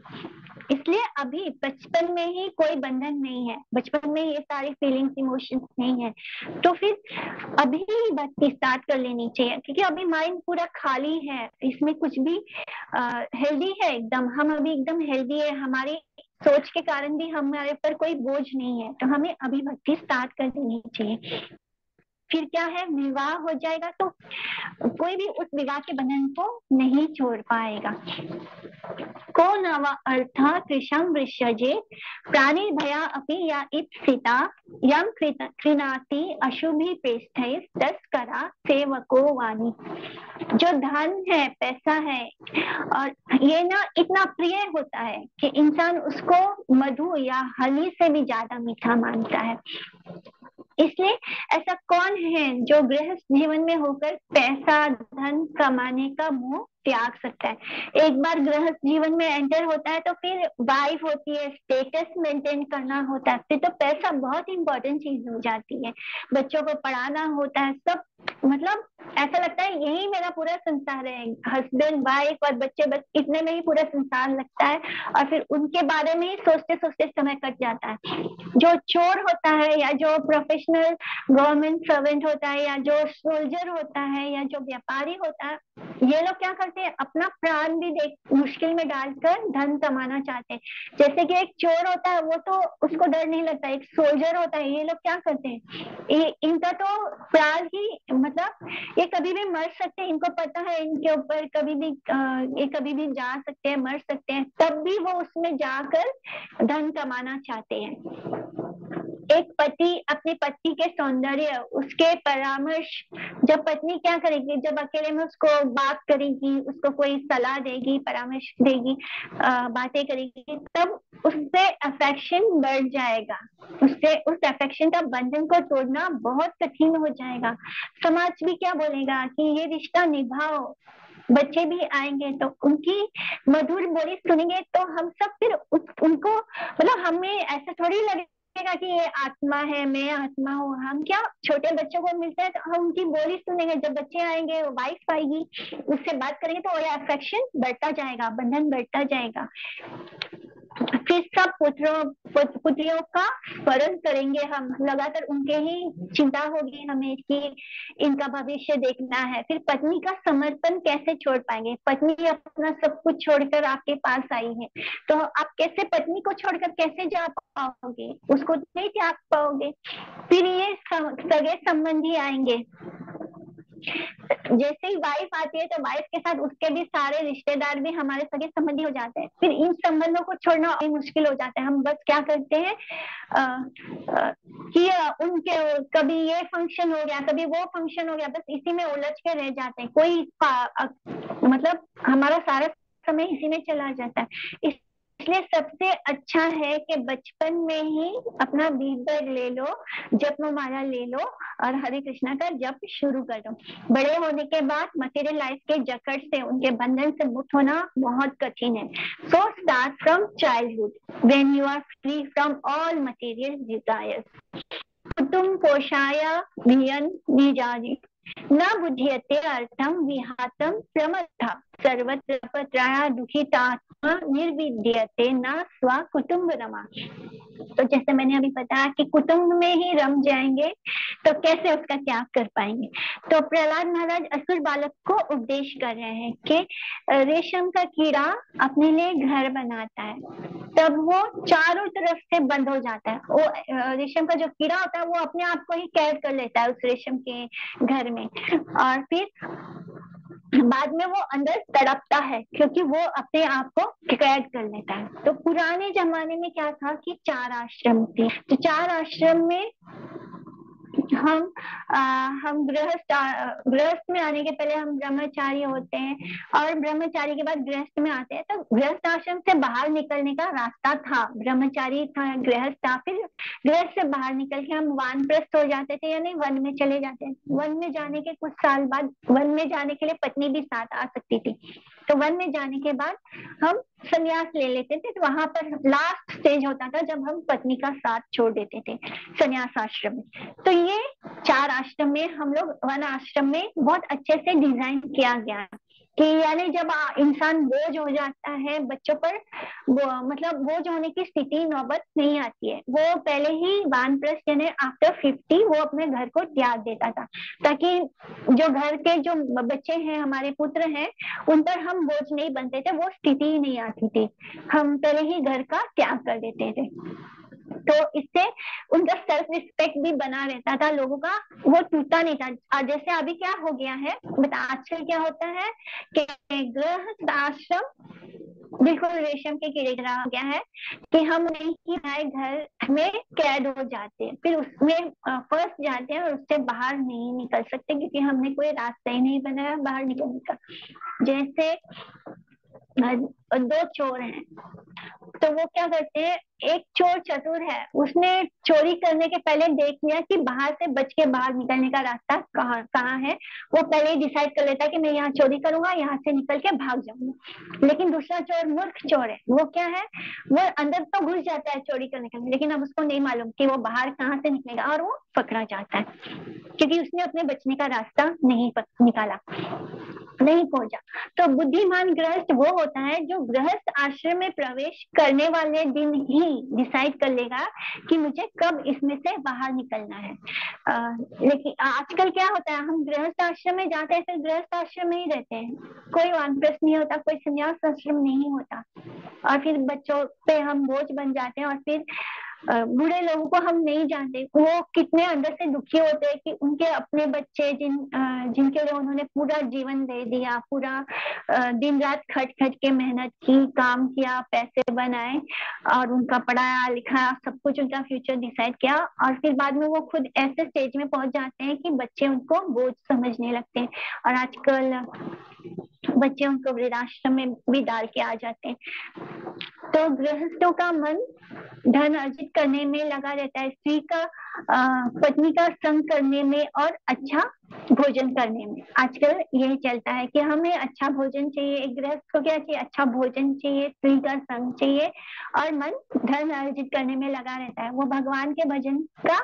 [SPEAKER 1] इसलिए अभी बचपन में ही कोई बंधन नहीं है, बचपन में ये सारी फीलिंग्स इमोशंस नहीं है, तो फिर अभी ही भक्ति स्टार्ट कर लेनी चाहिए, क्योंकि अभी माइंड पूरा खाली है, इसमें कुछ भी हेल्दी है एकदम, हम अभी एकदम हेल्दी है, हमारी सोच के कारण भी हमारे पर कोई बोझ नहीं है, तो हमें अभी भक्ति स्टार्ट कर देनी चाहिए। फिर क्या है, विवाह हो जाएगा तो कोई भी उस विवाह के बंधन को नहीं छोड़ पाएगा। को नव अर्थ कृशं वृषजे प्राणी भया अपि या इप्सिता यम कृनाति अशुभि प्रेष्ठै तस्करा सेवको वाणी। जो धन है, पैसा है, और ये ना इतना प्रिय होता है कि इंसान उसको मधु या हनी से भी ज्यादा मीठा मानता है। इसलिए ऐसा कौन है जो गृहस्थ जीवन में होकर पैसा धन कमाने का मोह त्याग सकता है। एक बार गृहस्थ जीवन में एंटर होता है तो फिर वाइफ होती है, स्टेटस मेंटेन करना होता है, फिर तो पैसा बहुत इंपॉर्टेंट चीज हो जाती है, बच्चों को पढ़ाना होता है, सब मतलब ऐसा लगता है यही मेरा पूरा संसार है, हस्बैंड वाइफ और बच्चे, बस इतने में ही पूरा संसार लगता है, और फिर उनके बारे में ही सोचते सोचते समय कट जाता है। जो चोर होता है या जो प्रोफेशनल गवर्नमेंट सर्वेंट होता है या जो सोल्जर होता है या जो व्यापारी होता है, ये लोग क्या करते हैं, अपना प्राण भी मुश्किल में डालकर धन कमाना चाहते हैं। जैसे कि एक चोर होता है वो तो उसको डर नहीं लगता, एक सोल्जर होता है, ये लोग क्या करते हैं, इनका तो प्राण ही मतलब ये कभी भी मर सकते हैं, इनको पता है इनके ऊपर कभी भी ये कभी भी जा सकते हैं, मर सकते हैं, तब भी वो उसमें जाकर धन कमाना चाहते हैं। एक पति अपनी पत्नी के सौंदर्य, उसके परामर्श, जब पत्नी क्या करेगी, जब अकेले में उसको बात करेगी, उसको कोई सलाह देगी, परामर्श देगी, बातें करेगी, तब उससे अफेक्शन बढ़ जाएगा, उससे उस अफेक्शन का बंधन को तोड़ना बहुत कठिन हो जाएगा। समाज भी क्या बोलेगा कि ये रिश्ता निभाओ, बच्चे भी आएंगे तो उनकी मधुर बोली सुनेंगे, तो हम सब फिर उनको मतलब हमें ऐसा थोड़ी लगे लगेगा कि ये आत्मा है, मैं आत्मा हूँ। हम क्या छोटे बच्चों को मिलते हैं तो हम उनकी बोली सुनेंगे, जब बच्चे आएंगे, वाइफ आएगी, उससे बात करेंगे तो ये अफेक्शन बढ़ता जाएगा, बंधन बढ़ता जाएगा। फिर सब पुत्रियों का स्मरण करेंगे हम, लगातार उनके ही चिंता होगी हमें कि इनका भविष्य देखना है। फिर पत्नी का समर्पण कैसे छोड़ पाएंगे? पत्नी अपना सब कुछ छोड़कर आपके पास आई है, तो आप कैसे पत्नी को छोड़कर कैसे जा पाओगे? उसको नहीं त्याग पाओगे। फिर ये सगे संबंधी आएंगे, जैसे ही वाइफ आती है तो वाइफ के साथ उसके भी सारे रिश्तेदार भी हमारे सगे संबंधी हो जाते हैं। फिर इन संबंधों को छोड़ना और मुश्किल हो जाता है। हम बस क्या करते हैं कि उनके कभी ये फंक्शन हो गया, कभी वो फंक्शन हो गया, बस इसी में उलझ के रह जाते हैं। कोई मतलब हमारा सारा समय इसी में चला जाता है। इसलिए सबसे अच्छा है कि बचपन में ही अपना बीज ले लो, जपमाला ले लो और हरे कृष्णा का जप शुरू कर दो। बड़े होने के बाद मटेरियल लाइफ के जकड़ से, उनके बंधन से मुक्त होना बहुत कठिन है। So start from childhood when you are free from all material desires. कुटुंब पोषाय भियन निजारी न बुध्यते अर्थम विहातम प्रमथा सर्वत्र पत्राया दुखितात्मा निर्विद्यते न स्व कुटुंब रमा। तो जैसे मैंने अभी बताया कि कुटुंब में ही रम जाएंगे तो कैसे उसका त्याग कर पाएंगे? तो प्रहलाद महाराज असुर बालक को उपदेश कर रहे हैं कि रेशम का कीड़ा अपने लिए घर बनाता है, तब वो चारों तरफ से बंद हो जाता है। वो रेशम का जो कीड़ा होता है वो अपने आप को ही कैद कर लेता है उस रेशम के घर में, और फिर बाद में वो अंदर तड़पता है क्योंकि वो अपने आप को कैद कर लेता है। तो पुराने जमाने में क्या था कि 4 आश्रम थे। तो 4 आश्रम में हम गृहस्थ में आने के पहले हम ब्रह्मचारी होते हैं, और ब्रह्मचारी के बाद गृहस्थ में आते हैं। तो गृहस्थ आश्रम से बाहर निकलने का रास्ता था, ब्रह्मचारी था, गृहस्थ था, फिर गृहस्थ से बाहर निकल के हम वानप्रस्थ हो जाते थे, यानी वन में चले जाते हैं। वन में जाने के कुछ साल बाद, वन में जाने के लिए पत्नी भी साथ आ सकती थी, तो वन में जाने के बाद हम संन्यास ले लेते थे। तो वहां पर लास्ट स्टेज होता था जब हम पत्नी का साथ छोड़ देते थे संन्यास आश्रम में। तो ये 4 आश्रम में हम लोग, वन आश्रम में बहुत अच्छे से डिजाइन किया गया कि यानी जब इंसान बोझ हो जाता है बच्चों पर, मतलब बोझ होने की स्थिति नौबत नहीं आती है। वो पहले ही वानप्रस्थ यानी आफ्टर 50 वो अपने घर को त्याग देता था, ताकि जो घर के जो बच्चे हैं, हमारे पुत्र हैं, उन पर हम बोझ नहीं बनते थे, वो स्थिति ही नहीं आती थी। हम पहले ही घर का त्याग कर देते थे, तो इससे उनका सेल्फ रिस्पेक्ट भी बना रहता था लोगों का, वो टूटा नहीं था। जैसे अभी क्या हो गया है, बता आजकल क्या होता है कि गृहस्थ आश्रम बिल्कुल रेशम के कीड़े की तरह हो गया है कि हम नहीं ही घर में कैद हो जाते हैं, फिर उसमें फंस जाते हैं और उससे बाहर नहीं निकल सकते क्योंकि हमने कोई रास्ता ही नहीं बनाया बाहर निकलने का। जैसे 2 चोर हैं, तो वो क्या करते हैं, एक चोर चतुर है, उसने चोरी करने के पहले देख लिया कि बाहर से बच के बाहर निकलने का रास्ता कहाँ है। वो पहले ही डिसाइड कर लेता है कि मैं यहाँ चोरी करूंगा, यहाँ से निकल के भाग जाऊंगा। लेकिन दूसरा चोर मूर्ख चोर है, वो क्या है, वो अंदर तो घुस जाता है चोरी करने के लिए, लेकिन अब उसको नहीं मालूम कि वो बाहर कहाँ से निकलेगा, और वो पकड़ा जाता है क्योंकि उसने अपने बचने का रास्ता नहीं निकाला, नहीं खोजा। तो बुद्धिमान गृहस्थ वो होता है जो गृहस्थ आश्रम में प्रवेश करने वाले दिन ही डिसाइड कर लेगा कि मुझे कब इसमें से बाहर निकलना है। लेकिन आजकल क्या होता है, हम गृहस्थ आश्रम में जाते हैं, फिर गृहस्थ आश्रम में ही रहते हैं, कोई वानप्रस्थ नहीं होता, कोई संन्यास आश्रम नहीं होता, और फिर बच्चों पे हम बोझ बन जाते हैं। और फिर बूढ़े लोगों को हम नहीं जानते वो कितने अंदर से दुखी होते हैं कि उनके अपने बच्चे जिनके लिए उन्होंने पूरा जीवन दे दिया, पूरा दिन रात खट खट के मेहनत की, काम किया, पैसे बनाए और उनका पढ़ाया लिखाया, सब कुछ उनका फ्यूचर डिसाइड किया, और फिर बाद में वो खुद ऐसे स्टेज में पहुंच जाते हैं कि बच्चे उनको बोझ समझने लगते हैं। और आजकल बच्चे उनको वृद्धाश्रम में भी डाल के आ जाते हैं। तो गृहस्थों का मन धन अर्जित करने में लगा रहता है, स्त्री का पत्नी का संग करने में और अच्छा भोजन करने में। आजकल यही चलता है कि हमें अच्छा भोजन चाहिए, एक गृहस्थ को क्या चाहिए, अच्छा भोजन चाहिए, स्त्री का संग चाहिए, और मन धन अर्जित करने में लगा रहता है। वो भगवान के भजन का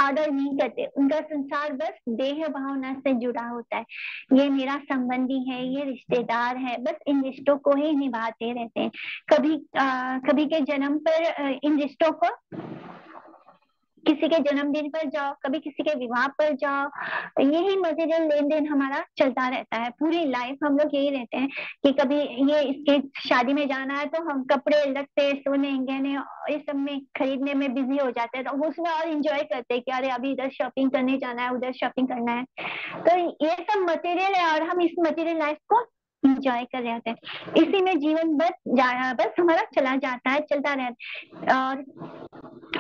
[SPEAKER 1] आदर नहीं करते, उनका संसार बस देह भावना से जुड़ा होता है। ये मेरा संबंधी है, ये रिश्तेदार है, बस इन रिश्तों को ही निभाते रहते हैं। कभी के जन्म पर इन रिश्तों को, किसी के जन्मदिन पर जाओ, कभी किसी के विवाह पर जाओ, यही मटेरियल लेन देन हमारा चलता रहता है। पूरी लाइफ हम लोग यही रहते हैं कि कभी ये इसके शादी में जाना है तो हम कपड़े लत्ते सोने गहने ये सब में खरीदने में बिजी हो जाते हैं, तो उसमें और इंजॉय करते हैं कि अरे अभी इधर शॉपिंग करने जाना है, उधर शॉपिंग करना है। तो ये सब मटेरियल है और हम इस मटेरियल लाइफ को इंजॉय कर रहे होते हैं। इसी में जीवन बस हमारा चला जाता है, चलता रहता है। और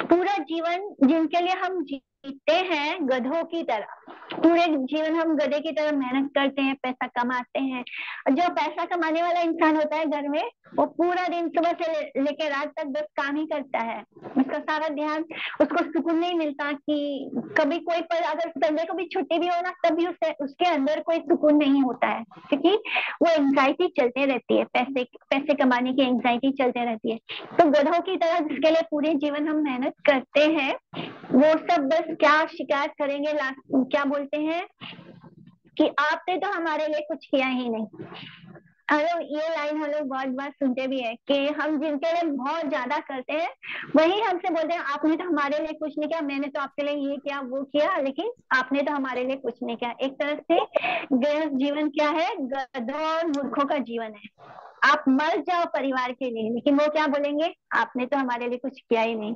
[SPEAKER 1] पूरा जीवन जिनके लिए हम जीते हैं गधों की तरह, पूरे जीवन हम गधे की तरह मेहनत करते हैं, पैसा कमाते हैं। जो पैसा कमाने वाला इंसान होता है घर में, वो पूरा दिन सुबह से लेकर रात तक बस काम ही करता है, उसका सारा ध्यान, उसको सुकून नहीं मिलता कि कभी कोई पर अगर संडे को भी छुट्टी भी हो ना, तभी उसके अंदर कोई सुकून नहीं होता है, क्योंकि वो एंजाइटी चलते रहती है, पैसे पैसे कमाने की एंजाइटी चलते रहती है। तो गधों की तरह जिसके लिए पूरे जीवन हम मेहनत करते हैं, वो सब बस क्या शिकायत करेंगे, क्या बोलते हैं कि आपने तो हमारे लिए कुछ किया ही नहीं। अरे ये लाइन हम लोग बहुत बार सुनते भी है कि हम जिनके लिए बहुत ज्यादा करते हैं वही हमसे बोलते हैं आपने तो हमारे लिए कुछ नहीं किया, मैंने तो आपके लिए ये किया वो किया, लेकिन आपने तो हमारे लिए कुछ नहीं किया। एक तरह से गृहस्थ जीवन क्या है, गधों और मूर्खों का जीवन है। आप मर जाओ परिवार के लिए, लेकिन वो क्या बोलेंगे, आपने तो हमारे लिए कुछ किया ही नहीं।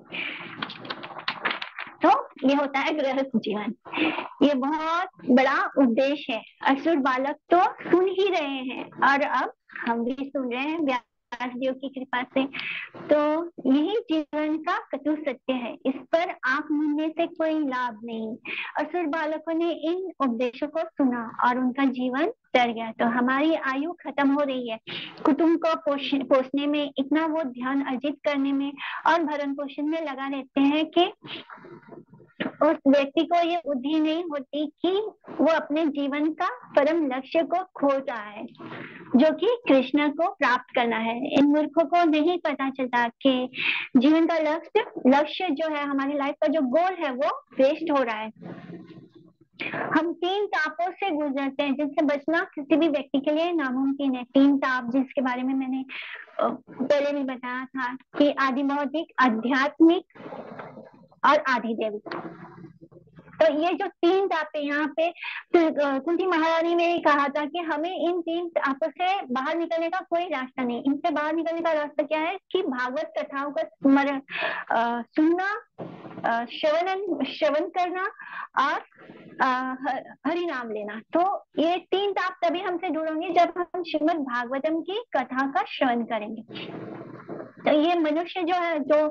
[SPEAKER 1] तो ये होता है गृहस्थ जीवन। ये बहुत बड़ा उद्देश्य है। असुर बालक तो सुन ही रहे हैं और अब हम भी सुन रहे हैं व्यास देव की कृपा से। तो यही जीवन का कटु सत्य है, इस पर आंख मूंदने से कोई लाभ नहीं। असुर बालकों ने इन उपदेशों को सुना और उनका जीवन तर गया। तो हमारी आयु खत्म हो रही है, कुटुंब को पोषने में, इतना वो ध्यान अर्जित करने में और भरण पोषण में लगा रहते हैं कि उस व्यक्ति को ये बुद्धि नहीं होती कि वो अपने जीवन का परम लक्ष्य को खो रहा है, जो कि कृष्ण को प्राप्त करना है। इन मूर्खों को नहीं पता चलता कि जीवन का लक्ष्य जो है, हमारी लाइफ का जो गोल है, वो वेस्ट हो रहा है। हम 3 तापों से गुजरते हैं जिनसे बचना किसी भी व्यक्ति के लिए नामुमकिन है। 3 ताप जिसके बारे में मैंने पहले भी बताया था कि आदि भौतिक, आध्यात्मिक और आधिदैविक। तो ये जो 3 ताप है, यहाँ पे कुंती महारानी ने कहा था कि हमें इन 3 तापों से बाहर निकलने का कोई रास्ता नहीं। इनसे बाहर निकलने का रास्ता क्या है कि भागवत कथाओं का स्मरण, सुनना, श्रवण करना और हरि नाम लेना। तो ये 3 ताप तभी हमसे दूर होंगे जब हम श्रीमद् भागवतम की कथा का श्रवण करेंगे। तो ये मनुष्य जो है, जो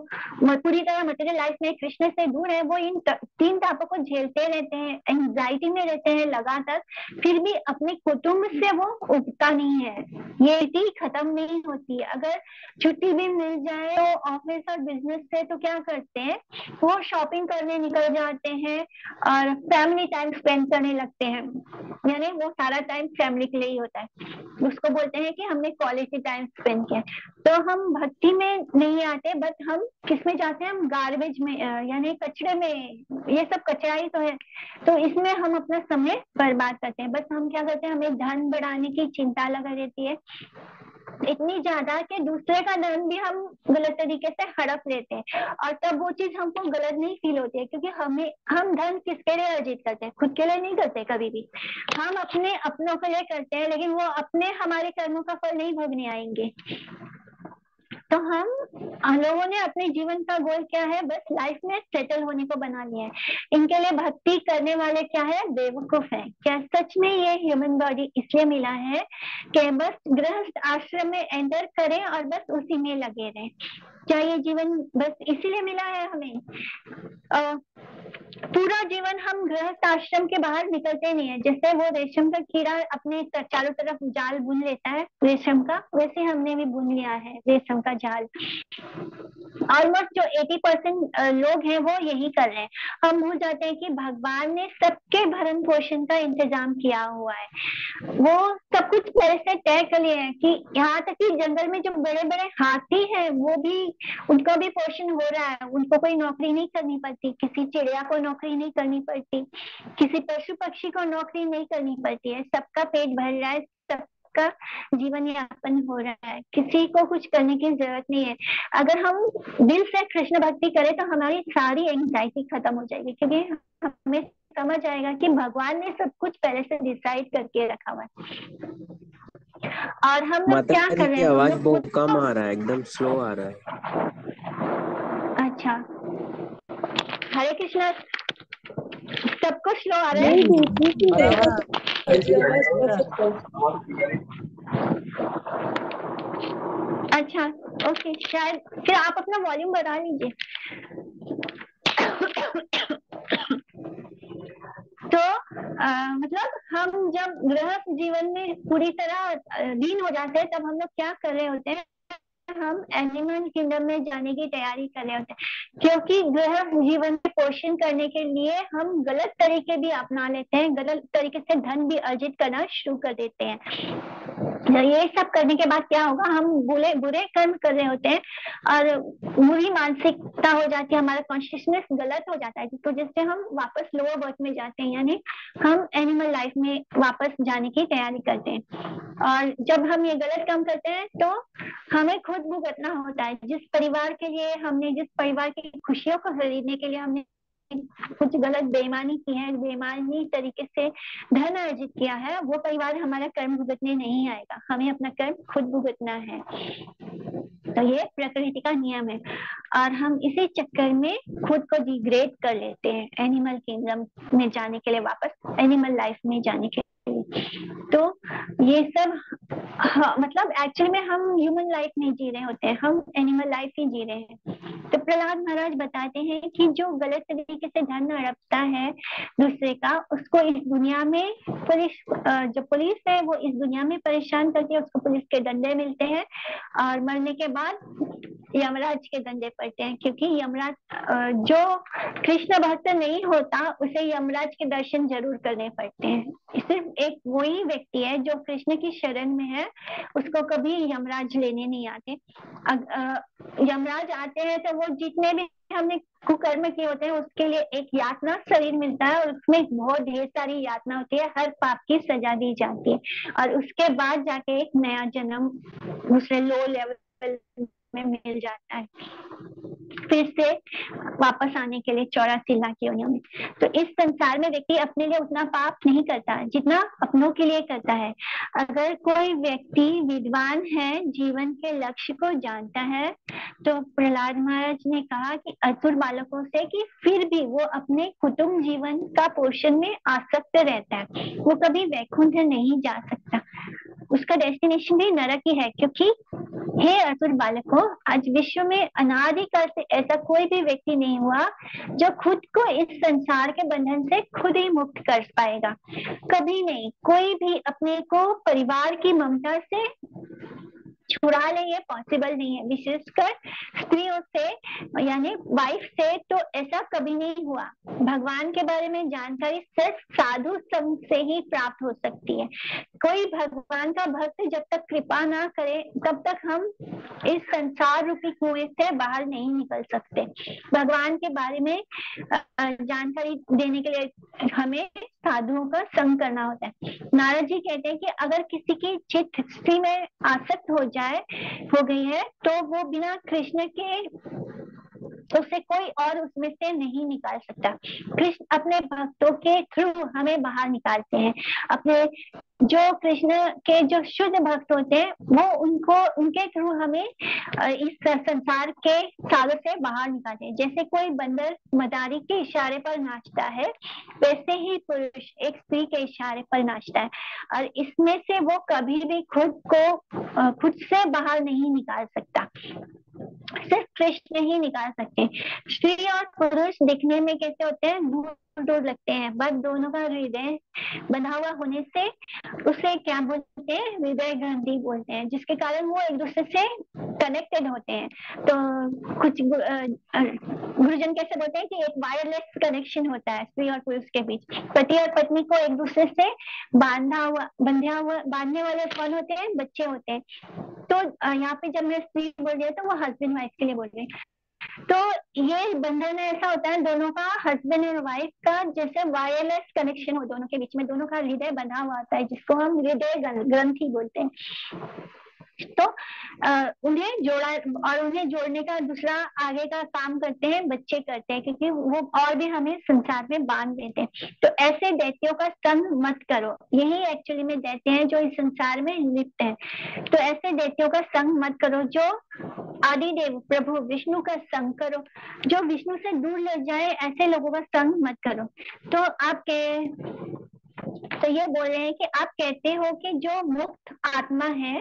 [SPEAKER 1] पूरी तरह मटेरियल लाइफ में कृष्ण से दूर है, वो इन 3 तापों को झेलते रहते हैं, एंजाइटी में रहते हैं लगातार, फिर भी अपने कुटुंब से वो उगता नहीं है। ये भी खत्म नहीं होती। अगर छुट्टी भी मिल जाए तो ऑफिस और बिजनेस से, तो क्या करते हैं, वो शॉपिंग करने निकल जाते हैं और फैमिली टाइम स्पेंड करने लगते हैं, यानी वो सारा टाइम फैमिली के लिए ही होता है। उसको बोलते हैं कि हमने क्वालिटी टाइम स्पेंड किया। तो हम भक्ति में नहीं आते, बट हम किस में जाते हैं, हम गार्बेज में, यानी कचरे में। ये सब कचरा ही तो है, तो इसमें हम अपना समय बर्बाद करते हैं। बस हम क्या करते हैं, हमें धन बढ़ाने की चिंता लगा रहती है, इतनी ज्यादा कि दूसरे का धन भी हम गलत तरीके से हड़प लेते हैं, और तब वो चीज हमको गलत नहीं फील होती है, क्योंकि हम धन किसके लिए अर्जित करते हैं, खुद के लिए नहीं करते कभी भी। हम अपने अपनों के लिए करते हैं, लेकिन वो अपने हमारे कर्मों का फल नहीं भोगने आएंगे। तो हम लोगों ने अपने जीवन का गोल क्या है, बस लाइफ में सेटल होने को बना लिया है। इनके लिए भक्ति करने वाले क्या है, बेवकूफ है। क्या सच में ये ह्यूमन बॉडी इसलिए मिला है कि बस गृहस्थ आश्रम में एंटर करें और बस उसी में लगे रहें? क्या ये जीवन बस इसीलिए मिला है हमें? पूरा जीवन हम गृहस्थ आश्रम के बाहर निकलते नहीं है। जैसे वो रेशम का कीड़ा अपने चारों तरफ जाल बुन लेता है रेशम का, वैसे हमने भी बुन लिया है रेशम का जाल। ऑलमोस्ट जो 80% लोग हैं वो यही कर रहे हैं। हम भूल जाते हैं कि भगवान ने सबके भरण पोषण का इंतजाम किया हुआ है। वो सब कुछ पहले से तय कर लिए हैं कि यहाँ तक कि जंगल में जो बड़े बड़े हाथी हैं वो भी, उनका भी पोषण हो रहा है। उनको कोई नौकरी नहीं करनी पड़ती, किसी चिड़िया को नौकरी नहीं करनी पड़ती, किसी पशु पक्षी को नौकरी नहीं करनी पड़ती है। सबका पेट भर रहा है, सबका जीवन यापन हो रहा है, किसी को कुछ करने की जरूरत नहीं है। अगर हम दिल से कृष्ण भक्ति करें तो हमारी सारी एंग्जाइटी खत्म हो जाएगी, क्योंकि हमें समझ आएगा कि भगवान ने सब कुछ पहले से डिसाइड करके रखा हुआ है। और हम लोग
[SPEAKER 2] माता
[SPEAKER 1] क्या कर रहे
[SPEAKER 2] जी
[SPEAKER 1] हैं, हम
[SPEAKER 2] आवाज
[SPEAKER 1] लोग खुद
[SPEAKER 2] बहुत कम
[SPEAKER 1] को।
[SPEAKER 2] आ रहा है, एकदम स्लो आ रहा है।
[SPEAKER 1] अच्छा, हरे कृष्णा। सबको स्लो आ रहा
[SPEAKER 3] नहीं
[SPEAKER 1] है?
[SPEAKER 3] नहीं, ठीक ही है,
[SPEAKER 2] बराबर
[SPEAKER 3] आपकी आवाज परफेक्ट है।
[SPEAKER 1] अच्छा, ओके, शायद फिर आप अपना वॉल्यूम बढ़ा लीजिए। तो मतलब हम जब गृहस्थ जीवन में पूरी तरह लीन हो जाते हैं, तब हम लोग क्या कर रहे होते हैं, हम एनिमल किंगडम में जाने की तैयारी कर रहे होते हैं। क्योंकि गृहस्थ जीवन में पोषण करने के लिए हम गलत तरीके भी अपना लेते हैं, गलत तरीके से धन भी अर्जित करना शुरू कर देते हैं। ये सब करने के बाद क्या होगा, हम बुरे बुरे कर्म कर रहे होते हैं और बुरी मानसिकता हो जाती है, हमारा कॉन्शियसनेस गलत हो जाता है, जिसको जिससे हम वापस लोअर बर्थ में जाते हैं, यानी हम एनिमल लाइफ में वापस जाने की तैयारी करते हैं। और जब हम ये गलत काम करते हैं तो हमें खुद भुगतना होता है। जिस परिवार के लिए हमने, जिस परिवार की खुशियों को खरीदने के लिए हमने कुछ गलत बेईमानी की है, बेईमानी तरीके से धन अर्जित किया है, वो परिवार हमारा कर्म भुगतने नहीं आएगा, हमें अपना कर्म खुद भुगतना है। तो ये प्रकृति का नियम है और हम इसी चक्कर में खुद को डिग्रेड कर लेते हैं एनिमल किंगडम में जाने के लिए, वापस एनिमल लाइफ में जाने के लिए। तो ये सब मतलब एक्चुअली में हम ह्यूमन लाइफ नहीं जी रहे होते हैं, हम एनिमल लाइफ ही जी रहे हैं। तो प्रहलाद महाराज बताते हैं कि जो गलत तरीके से धन हड़पता है दूसरे का, उसको इस दुनिया में पुलिस, जो पुलिस है वो इस दुनिया में परेशान करती है, उसको पुलिस के डंडे मिलते हैं और मरने के बाद यमराज के डंडे पड़ते हैं। क्योंकि यमराज, जो कृष्ण भक्त नहीं होता उसे यमराज के दर्शन जरूर करने पड़ते हैं। सिर्फ एक वही व्यक्ति है जो कृष्ण की शरण में है, उसको कभी यमराज लेने नहीं आते। यमराज आते हैं तो वो जितने भी हमने कुकर्म किए होते हैं उसके लिए एक यातना शरीर मिलता है और उसमें बहुत ढेर सारी यातना होती है, हर पाप की सजा दी जाती है और उसके बाद जाके एक नया जन्म दूसरे लो लेवल में मिल जाता है, फिर से वापस आने के लिए 84 लाख योनियों में। तो इस संसार में व्यक्ति अपने लिए उतना पाप नहीं करता जितना अपनों के लिए करता है। अगर कोई व्यक्ति विद्वान है, जीवन के लक्ष्य को जानता है, तो प्रहलाद महाराज ने कहा कि असुर बालकों से कि फिर भी वो अपने कुटुंब जीवन का पोषण में आसक्त रहता है, वो कभी वैकुंठ नहीं जा सकता, उसका डेस्टिनेशन भी नरक ही है। क्योंकि हे असुर बालकों, आज विश्व में अनादिकाल से ऐसा कोई भी व्यक्ति नहीं हुआ जो खुद को इस संसार के बंधन से खुद ही मुक्त कर पाएगा, कभी नहीं। कोई भी अपने को परिवार की ममता से छुड़ा ले, ये पॉसिबल नहीं है, विशेषकर स्त्रियों से, यानी वाइफ से तो ऐसा कभी नहीं हुआ। भगवान के बारे में जानकारी सिर्फ साधु संग से ही प्राप्त हो सकती है। कोई भगवान का भक्त जब तक कृपा ना करे तब तक हम इस संसार रूपी कुएं से बाहर नहीं निकल सकते। भगवान के बारे में जानकारी देने के लिए हमें साधुओं का संग करना होता है। नारद जी कहते हैं कि अगर किसी की चित्त स्त्री में आसक्त हो गई है तो वो बिना कृष्ण के, उसे कोई और उसमें से नहीं निकाल सकता। कृष्ण अपने भक्तों के थ्रू हमें बाहर निकालते हैं। अपने जो कृष्ण के जो शुद्ध भक्त होते हैं वो उनके थ्रू हमें इस संसार के सागर से बाहर निकालते हैं। जैसे कोई बंदर मदारी के इशारे पर नाचता है, वैसे ही पुरुष एक स्त्री के इशारे पर नाचता है और इसमें से वो कभी भी खुद से बाहर नहीं निकाल सकता। सिर्फ कृष्ण ही निकाल सकते हैं। स्त्री और पुरुष दिखने में कैसे होते हैं, दूर दूर लगते हैं, बस दोनों का हृदय बंधा हुआ होने से उसे क्या बोलते हैं, हृदय ग्रंथि बोलते हैं, जिसके कारण वो एक दूसरे से कनेक्टेड होते हैं। तो कुछ गुरुजन कैसे बोलते हैं कि एक वायरलेस कनेक्शन होता है स्त्री और पुरुष के बीच। पति और पत्नी को एक दूसरे से बांधने वाले कौन होते हैं, बच्चे होते हैं। तो यहाँ पे जब मैं स्त्री बोल रही हूँ तो वो हस्बैंड वाइफ के लिए बोल रही हूँ। तो ये बंधन ऐसा होता है दोनों का, हस्बैंड एंड वाइफ का जैसे वायरलेस कनेक्शन हो दोनों के बीच में, दोनों का हृदय बंधा हुआ होता है, जिसको हम हृदय ग्रंथि बोलते हैं। तो उन्हें जोड़ा, और उन्हें जोड़ने का दूसरा आगे का काम करते हैं बच्चे करते हैं, क्योंकि वो और भी हमें संसार में बांध देते हैं। तो ऐसे दैत्यों का संग मत करो, यही एक्चुअली में दैत्य हैं जो इस संसार में लिप्त हैं। तो ऐसे दैत्यों का संग मत करो, जो आदिदेव प्रभु विष्णु का संग करो, जो विष्णु से दूर ले जाए, ऐसे लोगों का संग मत करो। तो तो ये बोल रहे हैं कि आप कहते हो कि जो मुक्त आत्मा है,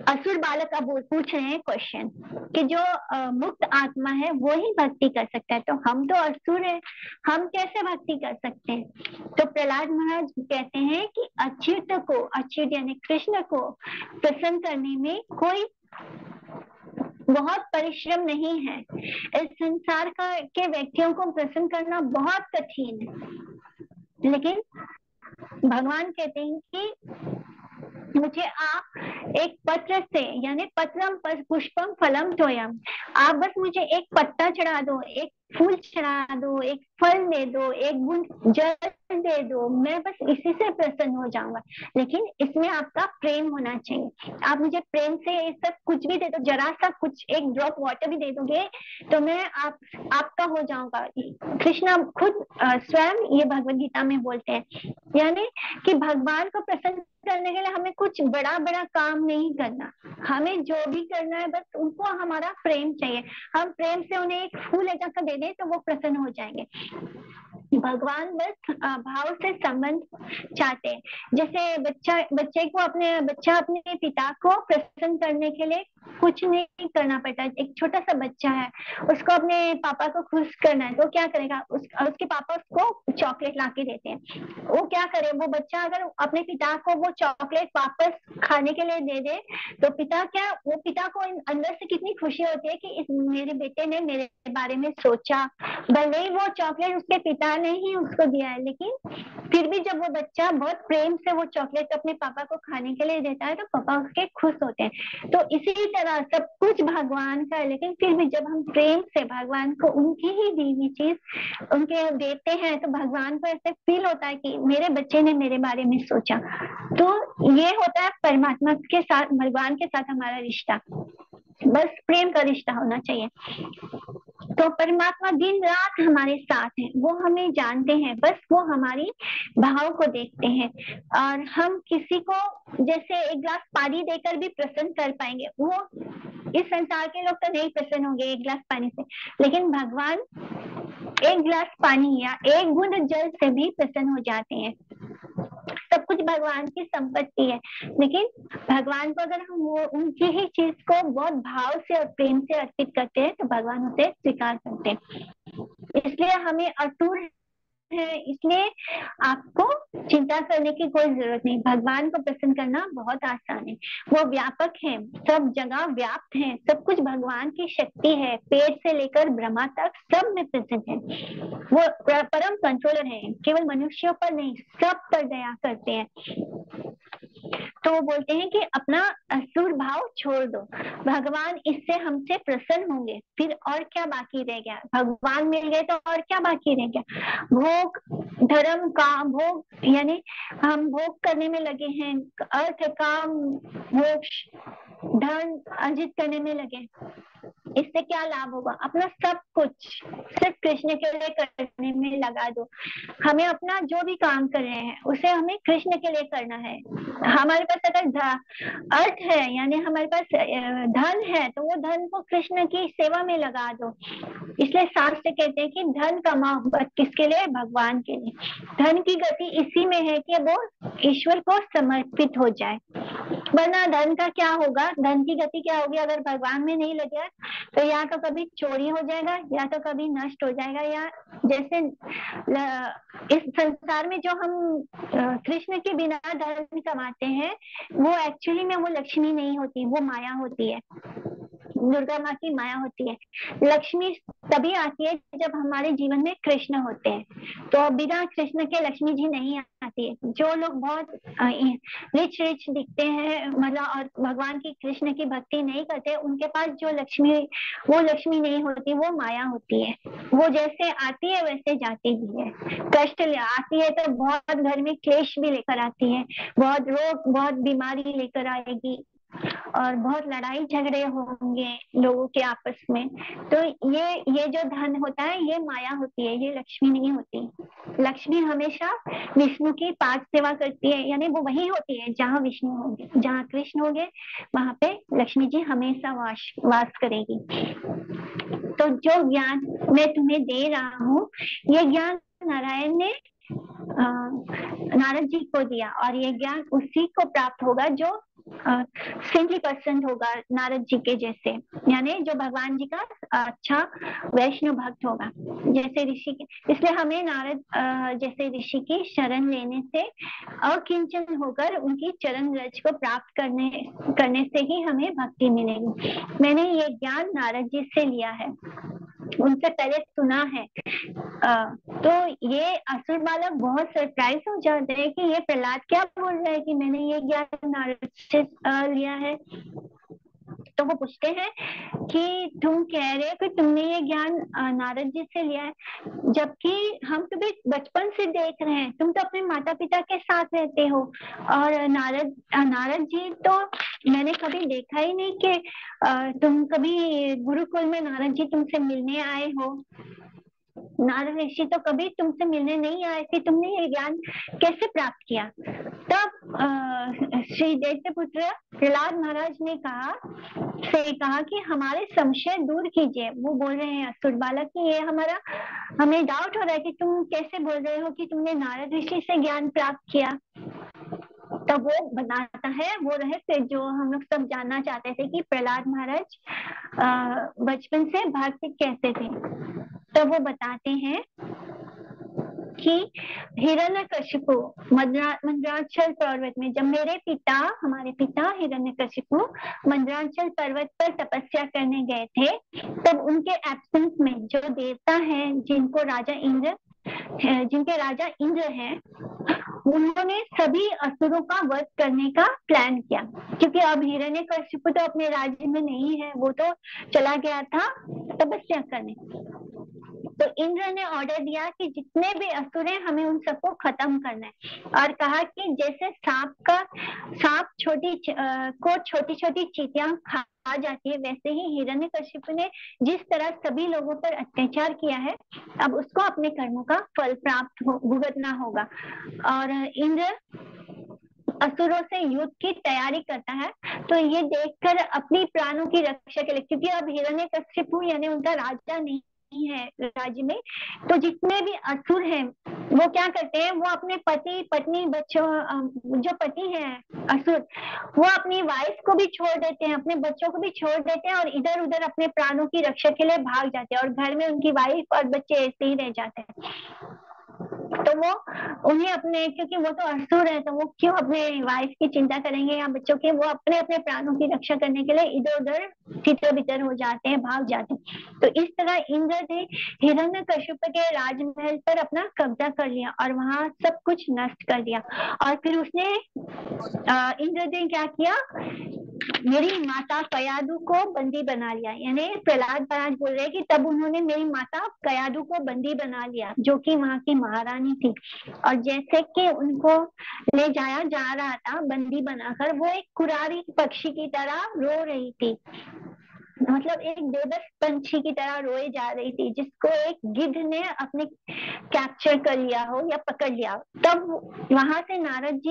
[SPEAKER 1] असुर बालक अब पूछ रहे हैं क्वेश्चन कि जो मुक्त आत्मा है वो ही भक्ति कर सकता है, तो हम तो असुर है, हम कैसे भक्ति कर सकते हैं। तो प्रहलाद महाराज कहते हैं कि अच्युत को, अच्युत यानी कृष्ण को प्रसन्न करने में कोई बहुत परिश्रम नहीं है। इस संसार के व्यक्तियों को प्रसन्न करना बहुत कठिन है, लेकिन भगवान कहते हैं कि मुझे आप एक पत्र से, यानी पत्रम पुष्पम फलम तोयम, आप बस मुझे एक पत्ता चढ़ा दो, एक फूल चढ़ा दो, एक फल दे दो, एक बूंद जल दे दो, मैं बस इसी से प्रसन्न हो जाऊंगा। लेकिन इसमें आपका प्रेम होना चाहिए। आप मुझे प्रेम से ये सब कुछ भी दे दो, जरा सा कुछ, एक ड्रॉप वाटर भी दे दोगे तो मैं आपका हो जाऊंगा। कृष्णा खुद स्वयं ये भगवद गीता में बोलते हैं, यानी कि भगवान को प्रसन्न करने के लिए हमें कुछ बड़ा बड़ा काम नहीं करना, हमें जो भी करना है बस उनको हमारा प्रेम चाहिए। हम प्रेम से उन्हें एक फूल लेकर दे दें तो वो प्रसन्न हो जाएंगे। भगवान बस भाव से संबंध चाहते हैं। जैसे बच्चा अपने पिता को प्रसन्न करने के लिए कुछ नहीं करना पड़ता। एक छोटा सा बच्चा है, उसको अपने पापा को खुश करना है तो क्या करेगा, उसके पापा उसको चॉकलेट ला के देते हैं। वो क्या करे, वो बच्चा अगर अपने पिता को वो चॉकलेट वापस खाने के लिए दे दे तो पिता को अंदर से कितनी खुशी होती है कि मेरे बेटे ने मेरे बारे में सोचा। भले ही वो चॉकलेट उसके पिता ने ही उसको दिया है, लेकिन फिर भी जब वो बच्चा बहुत प्रेम से वो चॉकलेट अपने पापा को खाने के लिए देता है तो पापा उसके खुश होते हैं। तो इसी तरह सब कुछ भगवान का है, लेकिन फिर भी जब हम प्रेम से भगवान को उनकी ही दी हुई चीज उनके देते हैं तो भगवान को ऐसे फील होता है कि मेरे बच्चे ने मेरे बारे में सोचा। तो ये होता है परमात्मा के साथ, भगवान के साथ हमारा रिश्ता, बस प्रेम का रिश्ता होना चाहिए। तो परमात्मा दिन रात हमारे साथ है, वो हमें जानते हैं, बस वो हमारी भाव को देखते हैं। और हम किसी को जैसे एक गिलास पानी देकर भी प्रसन्न कर पाएंगे, वो इस संसार के लोग तो नहीं प्रसन्न होंगे एक गिलास पानी से, लेकिन भगवान एक गिलास पानी या एक बूंद जल से भी प्रसन्न हो जाते हैं। सब कुछ भगवान की संपत्ति है, लेकिन भगवान को अगर हम वो उनकी ही चीज को बहुत भाव से और प्रेम से अर्पित करते हैं तो भगवान उसे स्वीकार करते हैं। इसलिए हमें अटूट है, इसलिए आपको चिंता करने की कोई जरूरत नहीं। भगवान को प्रसन्न करना बहुत आसान है, वो व्यापक है, सब जगह व्याप्त है, सब कुछ भगवान की शक्ति है, पेड़ से लेकर ब्रह्मा तक सब में प्रेजेंट है। वो परम कंट्रोलर है, केवल मनुष्यों पर नहीं सब पर दया करते हैं। तो वो बोलते हैं कि अपना असुर भाव छोड़ दो, भगवान इससे हमसे प्रसन्न होंगे, फिर और क्या बाकी रह गया। भगवान मिल गए तो और क्या बाकी रह गया। भोग धर्म काम भोग, यानी हम भोग करने में लगे हैं, अर्थ काम मोक्ष धन अर्जित करने में लगे, इससे क्या लाभ होगा। अपना सब कुछ सिर्फ कृष्ण के लिए करने में लगा दो। हमें अपना जो भी काम कर रहे हैं उसे हमें कृष्ण के लिए करना है, हमारे पास अगर अर्थ है, यानी हमारे पास धन है, तो वो धन को कृष्ण की सेवा में लगा दो। इसलिए शास्त्र कहते हैं कि धन कमाओ, बस किसके लिए? भगवान के लिए। धन की गति इसी में है कि वो ईश्वर को समर्पित हो जाए, वरना धन का क्या होगा? धन की गति क्या होगी अगर भगवान में नहीं लगे? तो या तो कभी चोरी हो जाएगा, या तो कभी नष्ट हो जाएगा, या जैसे इस संसार में जो हम कृष्ण के बिना धन कमाते हैं, वो एक्चुअली में वो लक्ष्मी नहीं होती, वो माया होती है, दुर्गा माँ की माया होती है। लक्ष्मी तभी आती है जब हमारे जीवन में कृष्ण होते हैं, तो बिना कृष्ण के लक्ष्मी जी नहीं आती है। जो लोग बहुत रिच रिच दिखते हैं, मतलब, और भगवान की कृष्ण की भक्ति नहीं करते, उनके पास जो लक्ष्मी, वो लक्ष्मी नहीं होती, वो माया होती है। वो जैसे आती है वैसे जाती भी है। कष्ट ले आती है तो बहुत घर में क्लेश भी लेकर आती है, बहुत रोग, बहुत बीमारी लेकर आएगी, और बहुत लड़ाई झगड़े होंगे लोगों के आपस में। तो ये जो धन होता है, ये माया होती है, ये लक्ष्मी नहीं होती। लक्ष्मी हमेशा विष्णु की पाद सेवा करती है, यानी वो वही होती है जहाँ विष्णु होंगे, जहाँ कृष्ण होंगे, वहां पे लक्ष्मी जी हमेशा वास करेगी। तो जो ज्ञान मैं तुम्हें दे रहा हूँ, ये ज्ञान नारायण ने नारद जी को दिया, और ये ज्ञान उसी को प्राप्त होगा जो सिंपली पर्सन होगा, नारद जी के जैसे, यानी जो भगवान जी का अच्छा वैष्णव भक्त होगा, जैसे ऋषि के। इसलिए हमें नारद जैसे ऋषि की शरण लेने से, अकिंचन होकर उनकी चरण रज को प्राप्त करने से ही हमें भक्ति मिलेगी। मैंने ये ज्ञान नारद जी से लिया है, उनसे पहले सुना है। तो ये असुर बालक बहुत सरप्राइज हो जाते हैं कि ये प्रहलाद क्या बोल रहा है कि मैंने ये ज्ञान नारद से लिया है। तो वो पूछते हैं कि तुम कह रहे हो कि तुमने ये ज्ञान नारद जी से लिया है, जबकि हम तुम्हें बचपन से देख रहे हैं, तुम तो अपने माता पिता के साथ रहते हो, और नारद जी तो मैंने कभी देखा ही नहीं कि तुम कभी गुरुकुल में नारद जी तुमसे मिलने आए हो। नारद ऋषि तो कभी तुमसे मिलने नहीं आए थे, तुमने ये ज्ञान कैसे प्राप्त किया? तब श्री दैत्यपुत्र प्रहलाद महाराज ने कहा कि हमारे संशय दूर कीजिए। वो बोल रहे हैं असुर बालक कि ये हमें डाउट हो रहा है कि तुम कैसे बोल रहे हो कि तुमने नारद ऋषि से ज्ञान प्राप्त किया। तब वो बताता है वो रहस्य जो हम लोग सब जानना चाहते थे कि प्रहलाद महाराज बचपन से भक्त कैसे थे। तो वो बताते हैं कि हिरण्यकशिपु मंदराचल पर्वत में, जब हमारे पिता हिरण्यकशिपु मंदराचल पर्वत पर तपस्या करने गए थे, तब उनके एब्सेंस में जो देवता हैं जिनके राजा इंद्र हैं, उन्होंने सभी असुरों का वध करने का प्लान किया, क्योंकि अब हिरण्यकशिपु तो अपने राज्य में नहीं है, वो तो चला गया था तपस्या करने। तो इंद्र ने ऑर्डर दिया कि जितने भी असुर हैं हमें उन सबको खत्म करना है, और कहा कि जैसे सांप छोटी छोटी चींटियां खा जाती है, वैसे ही हिरण्यकशिपु ने जिस तरह सभी लोगों पर अत्याचार किया है, अब उसको अपने कर्मों का फल भुगतना होगा। और इंद्र असुरों से युद्ध की तैयारी करता है। तो ये देखकर अपनी प्राणों की रक्षा के लिए, क्योंकि अब हिरण्यकशिपु यानी उनका राजा नहीं है राज्य में, तो जितने भी असुर हैं वो क्या करते हैं, वो अपने पति पत्नी बच्चों, जो पति हैं असुर, वो अपनी वाइफ को भी छोड़ देते हैं, अपने बच्चों को भी छोड़ देते हैं, और इधर उधर अपने प्राणों की रक्षा के लिए भाग जाते हैं, और घर में उनकी वाइफ और बच्चे ऐसे ही रह जाते हैं। तो वो उन्हें अपने, क्योंकि वो तो असुर है, तो वो क्यों अपने वाइफ की चिंता करेंगे या बच्चों की, वो अपने अपने प्राणों की रक्षा करने के लिए इधर उधर तितर बितर हो जाते हैं, भाग जाते हैं। तो इस तरह इंद्र ने हिरण्यकशिप के राजमहल पर अपना कब्जा कर लिया और वहां सब कुछ नष्ट कर दिया। और फिर उसने इंद्र ने क्या किया, मेरी माता कयादु को बंदी बना लिया, यानी प्रहलाद महाराज बोल रहे हैं कि तब उन्होंने मेरी माता कयादु को बंदी बना लिया, जो कि वहां की महारानी थी। और जैसे कि उनको ले जाया जा रहा था बंदी बनाकर, वो एक कुरारी पक्षी की तरह रो रही थी। मतलब एक बेबस पंछी की तरह रोए जा रही थी, जिसको एक गिद्ध ने अपने कैप्चर कर लिया हो या पकड़ लिया हो। तब वहां से नारद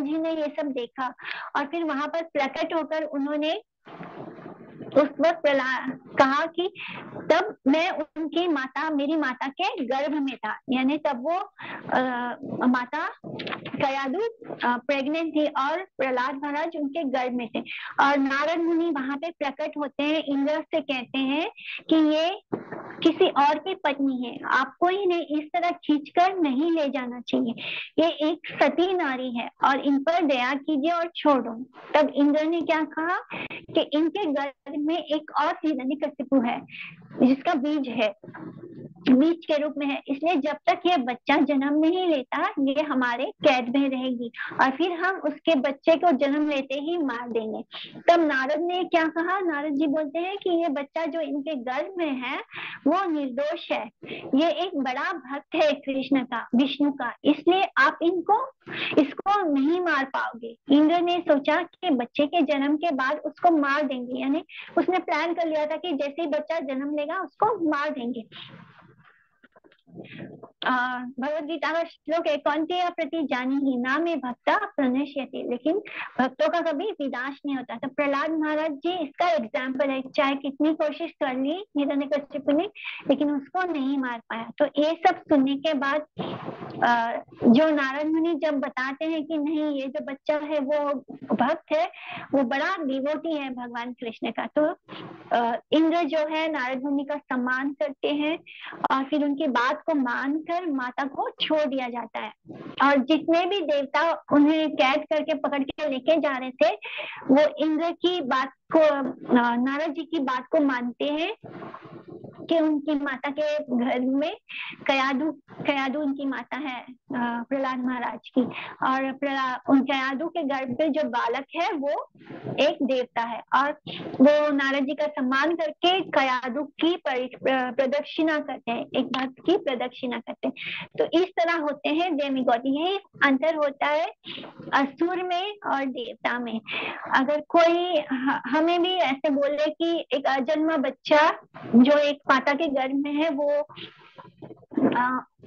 [SPEAKER 1] जी ने ये सब देखा और फिर वहां पर प्रकट होकर उन्होंने उस वक्त कहा कि तब मैं उनकी माता, मेरी माता के गर्भ में था, यानी तब वो माता कयादु प्रेग्नेंट थी और प्रहलाद महाराज उनके गर्भ में थे। और नारद मुनि वहां पे प्रकट होते हैं, इंद्र से कहते हैं कि ये किसी और की पत्नी है, आपको इन्हें इस तरह खींचकर नहीं ले जाना चाहिए, ये एक सती नारी है और इन पर दया कीजिए और छोड़ो। तब इंद्र ने क्या कहा कि इनके गर्भ में एक और हिरण्यकशिपु है, जिसका बीज के रूप में है, इसलिए जब तक ये बच्चा जन्म नहीं लेता ये हमारे कैद में रहेगी और फिर हम उसके बच्चे को जन्म लेते ही मार देंगे। तब नारद ने क्या कहा, नारद जी बोलते हैं कि ये बच्चा जो इनके गर्भ में है वो निर्दोष है, ये एक बड़ा भक्त है कृष्ण का, विष्णु का, इसलिए आप इसको नहीं मार पाओगे। इंद्र ने सोचा कि बच्चे के जन्म के बाद उसको मार देंगे, यानी उसने प्लान कर लिया था कि जैसे ही बच्चा जन्म लेगा उसको मार देंगे। भगवद गीता का श्लोक है, कौन्तेय प्रति जानीहि न मे भक्ता प्रणश्यति, लेकिन भक्तों का कभी विनाश नहीं होता। तो प्रहलाद महाराज जी इसका एग्जाम्पल है, चाहे कितनी कोशिश कर ली हिरण्यकशिपु ने, लेकिन उसको नहीं मार पाया। तो ये सब सुनने के बाद जो नारद मुनि जब बताते हैं कि नहीं ये जो बच्चा है वो भक्त है, वो बड़ा डिवोटी है भगवान कृष्ण का, तो इंद्र जो है नारद मुनि का सम्मान करते हैं और फिर उनकी बात को मानकर माता को छोड़ दिया जाता है। और जितने भी देवता उन्हें कैद करके पकड़ के लेके जा रहे थे वो इंद्र की बात को, नारद जी की बात को मानते हैं कि उनकी माता के घर में कयादु उनकी माता है प्रहलाद महाराज की, और कयादु के गर्भ में जो बालक है वो एक देवता है और वो नारद जी का सम्मान करके कयादु की प्रदक्षिणा करते हैं, एक भक्त की प्रदक्षिणा करते हैं। तो इस तरह होते हैं डेमिगॉड, ये अंतर होता है असुर में और देवता में। अगर कोई हमें भी ऐसे बोले कि एक अजन्मा बच्चा जो एक माता के गर्भ में है वो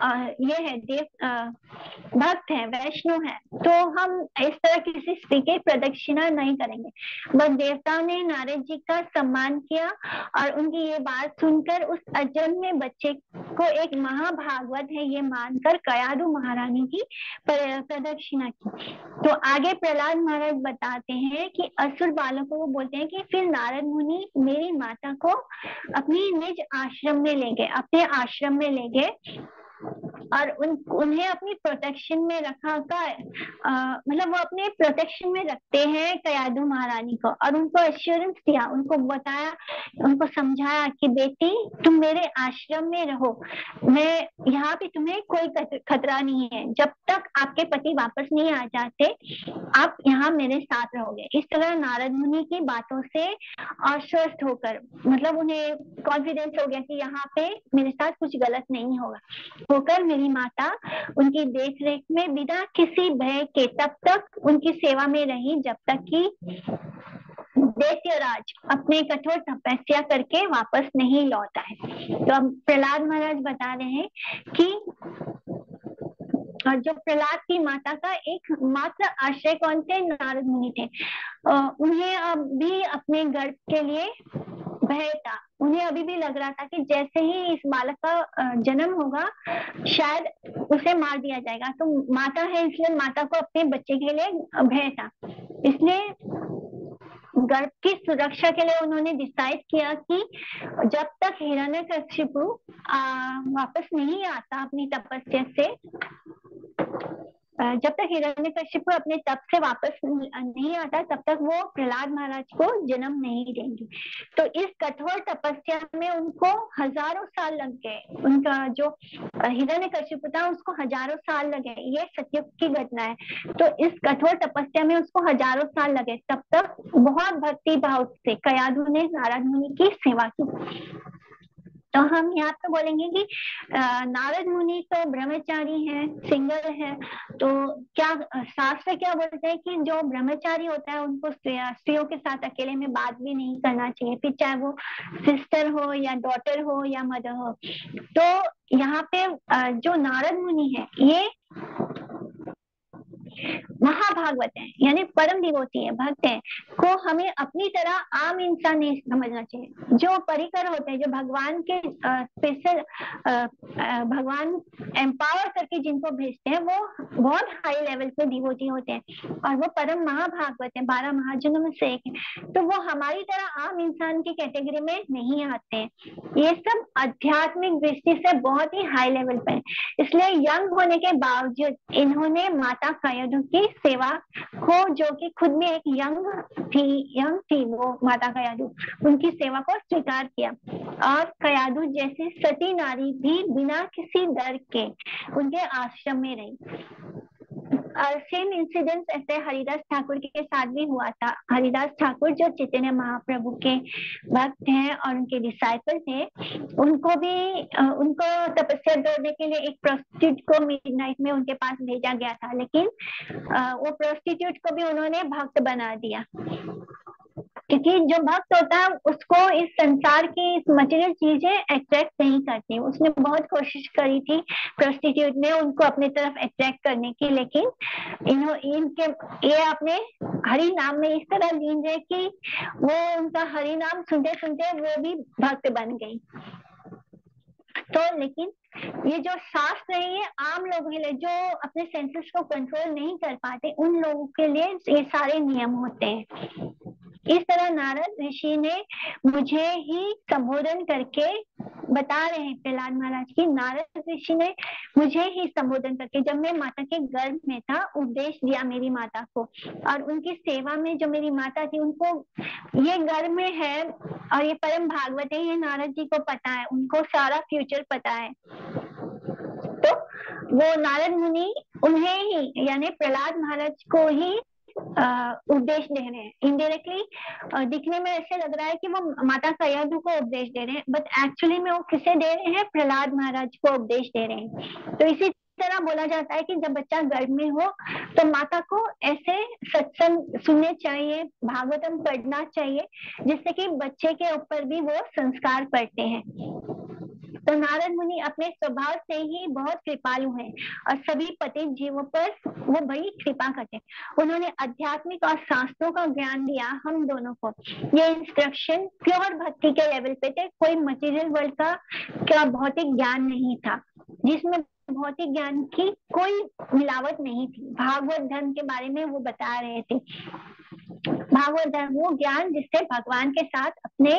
[SPEAKER 1] ये है भक्त है, वैष्णव है, तो हम इस तरह किसी स्त्री की प्रदक्षिणा नहीं करेंगे। बस देवताओं ने नारद जी का सम्मान किया और उनकी ये बात सुनकर उस अजन्मे बच्चे को एक महाभागवत है ये मानकर कयादु महारानी की प्रदक्षिणा की। तो आगे प्रहलाद महाराज बताते हैं कि असुर बालकों को बोलते हैं कि फिर नारद मुनि मेरी माता को अपनी निज आश्रम में ले गए, अपने आश्रम में ले गए और उन्हें अपनी प्रोटेक्शन में रखा मतलब वो अपने प्रोटेक्शन में रखते हैं कयादु महारानी को, और उनको एश्योरेंस दिया, उनको बताया, उनको समझाया कि बेटी तुम मेरे आश्रम में रहो, मैं यहाँ पे तुम्हें कोई खतरा नहीं है, जब तक आपके पति वापस नहीं आ जाते आप यहाँ मेरे साथ रहोगे। इस तरह नारद मुनि की बातों से आश्वस्त होकर, मतलब उन्हें कॉन्फिडेंस हो गया कि यहाँ पे मेरे साथ कुछ गलत नहीं होकर मेरी माता उनकी देख रेख में बिना किसी भय के तब तक उनकी सेवा में रही जब तक कि दैत्यराज अपने कठोर तपस्या करके वापस नहीं लौटा है। तो अब प्रहलाद महाराज बता रहे हैं कि और जो प्रहलाद की माता का एक मात्र आश्रय कौन थे, नारद मुनि थे। उन्हें अभी अपने गर्भ के लिए भय था, उन्हें अभी भी लग रहा था कि जैसे ही इस बालक का जन्म होगा शायद उसे मार दिया जाएगा, तो माता है इसलिए माता को अपने बच्चे के लिए भय था, इसलिए गर्भ की सुरक्षा के लिए उन्होंने डिसाइड किया कि जब तक हिरण्यकशिपु वापस नहीं आता अपनी तपस्या से, जब तक हिरण्यकशिपु अपने तप से वापस नहीं आता तब तक वो प्रहलाद महाराज को जन्म नहीं देंगे। तो इस कठोर तपस्या में उनको हजारों साल लग गए, उनका जो हिरण्यकशिपु था उसको हजारों साल लगे, ये सत्युग की घटना है। तो इस कठोर तपस्या में उसको हजारों साल लगे, तब तक बहुत भक्ति भाव से कयादु ने नारद मुनि की सेवा की। तो हम यहाँ पे बोलेंगे कि नारद मुनि तो ब्रह्मचारी है, सिंगल है। तो क्या शास्त्र क्या बोलते हैं कि जो ब्रह्मचारी होता है उनको स्त्रियों के साथ अकेले में बात भी नहीं करना चाहिए, फिर चाहे वो सिस्टर हो या डॉटर हो या मदर हो। तो यहाँ पे जो नारद मुनि है ये महाभागवत है, यानी परम डिवोटी है, भक्त है, को हमें अपनी तरह आम इंसान नहीं समझना चाहिए। जो परिकर होते हैं, जो भगवान के स्पेशल भगवान एम्पावर करके जिनको भेजते हैं, वो बहुत हाई लेवल पे डिवोटी होते हैं और वो परम महाभागवत है, 12 महाजनों में से एक है। तो वो हमारी तरह आम इंसान की कैटेगरी में नहीं आते हैं, ये सब आध्यात्मिक दृष्टि से बहुत ही हाई लेवल पे है। इसलिए यंग होने के बावजूद इन्होंने माता कयाधु की सेवा को, जो कि खुद में एक यंग थी वो माता कयाधु, उनकी सेवा को स्वीकार किया। और कयाधु जैसे सती नारी भी बिना किसी डर के उनके आश्रम में रही। सेम इंसिडेंट ऐसे हरिदास ठाकुर के साथ भी हुआ था। हरिदास ठाकुर जो चैतन्य महाप्रभु के भक्त हैं और उनके डिसाइपल थे, उनको भी उनको तपस्या करने के लिए एक प्रोस्टिट्यूट को मिडनाइट में उनके पास भेजा गया था, लेकिन वो प्रोस्टिट्यूट को भी उन्होंने भक्त बना दिया, क्योंकि जो भक्त होता है उसको इस संसार की इस मटेरियल चीजें अट्रैक्ट नहीं करती। उसने बहुत कोशिश करी थी प्रोस्टिट्यूट ने उनको अपने तरफ अट्रैक्ट करने की, लेकिन इनके ये अपने हरि नाम में इस तरह लीन है कि वो उनका हरि नाम सुनते सुनते वो भी भक्त बन गई। तो लेकिन ये जो शास्त्र है ये आम लोगों के लिए, जो अपने सेंसेस को कंट्रोल नहीं कर पाते, उन लोगों के लिए ये सारे नियम होते हैं। इस तरह नारद ऋषि ने मुझे ही संबोधन करके बता रहे हैं प्रहलाद महाराज की, नारद ऋषि ने मुझे ही संबोधन करके, जब मैं माता के गर्भ में था, उपदेश दिया मेरी माता को, और उनकी सेवा में जो मेरी माता थी उनको ये गर्भ में है और ये परम भागवत है, ये नारद जी को पता है, उनको सारा फ्यूचर पता है। तो वो नारद मुनि उन्हें ही, यानी प्रहलाद महाराज को ही उपदेश दे रहे हैं। इनडायरेक्टली दिखने में ऐसे लग रहा है कि वो माता कयाधु को उपदेश दे रहे हैं, बट एक्चुअली में वो किसे दे रहे हैं? प्रहलाद महाराज को उपदेश दे रहे हैं। तो इसी तरह बोला जाता है कि जब बच्चा गर्भ में हो तो माता को ऐसे सत्संग सुनने चाहिए, भागवतम पढ़ना चाहिए, जिससे कि बच्चे के ऊपर भी वो संस्कार पड़ते हैं। तो नारद मुनि अपने स्वभाव से ही बहुत कृपालु हैं और सभी पतित जीवों पर वो बड़ी कृपा करते हैं। उन्होंने आध्यात्मिक और शास्त्रों का ज्ञान दिया हम दोनों को। ये इंस्ट्रक्शन प्योर भक्ति के लेवल पे थे, कोई मटेरियल वर्ल्ड का भौतिक ज्ञान नहीं था, जिसमें भौतिक ज्ञान की कोई मिलावट नहीं थी। भागवत धर्म के बारे में वो बता रहे थे। भागवत धर्म वो ज्ञान जिससे भगवान के साथ अपने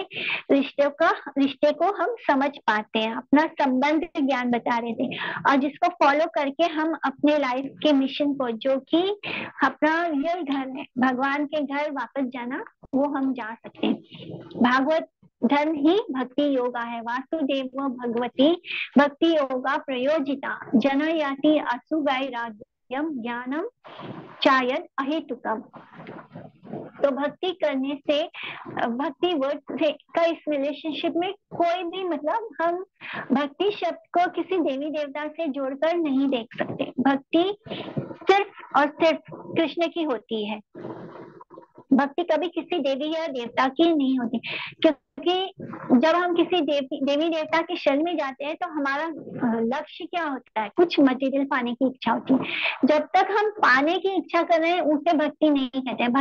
[SPEAKER 1] रिश्ते को हम समझ पाते हैं, अपना संबंध ज्ञान बता रहे थे, और जिसको फॉलो करके हम अपने लाइफ के मिशन को, जो कि अपना रियल घर है, भगवान के घर वापस जाना, वो हम जा सकते हैं। भागवत धर्म ही भक्ति योगा है। वासुदेव भगवती भक्ति योगा प्रयोजिता जनयाति असुवैराग्यम ज्ञानम चायद अहेतुकम। तो भक्ति करने से, भक्ति वर्ड से का इस रिलेशनशिप में कोई भी, मतलब हम भक्ति शब्द को किसी देवी देवता से जोड़कर नहीं देख सकते। भक्ति सिर्फ और सिर्फ कृष्ण की होती है। भक्ति कभी किसी देवी या देवता की नहीं होती, क्योंकि जब हम किसी देवी देवता के शरण में जाते हैं तो हमारा लक्ष्य क्या होता है? कुछ मटेरियल पाने की इच्छा होती है। जब तक हम पाने की इच्छा कर रहे हैं उसे भक्ति नहीं कहते हैं।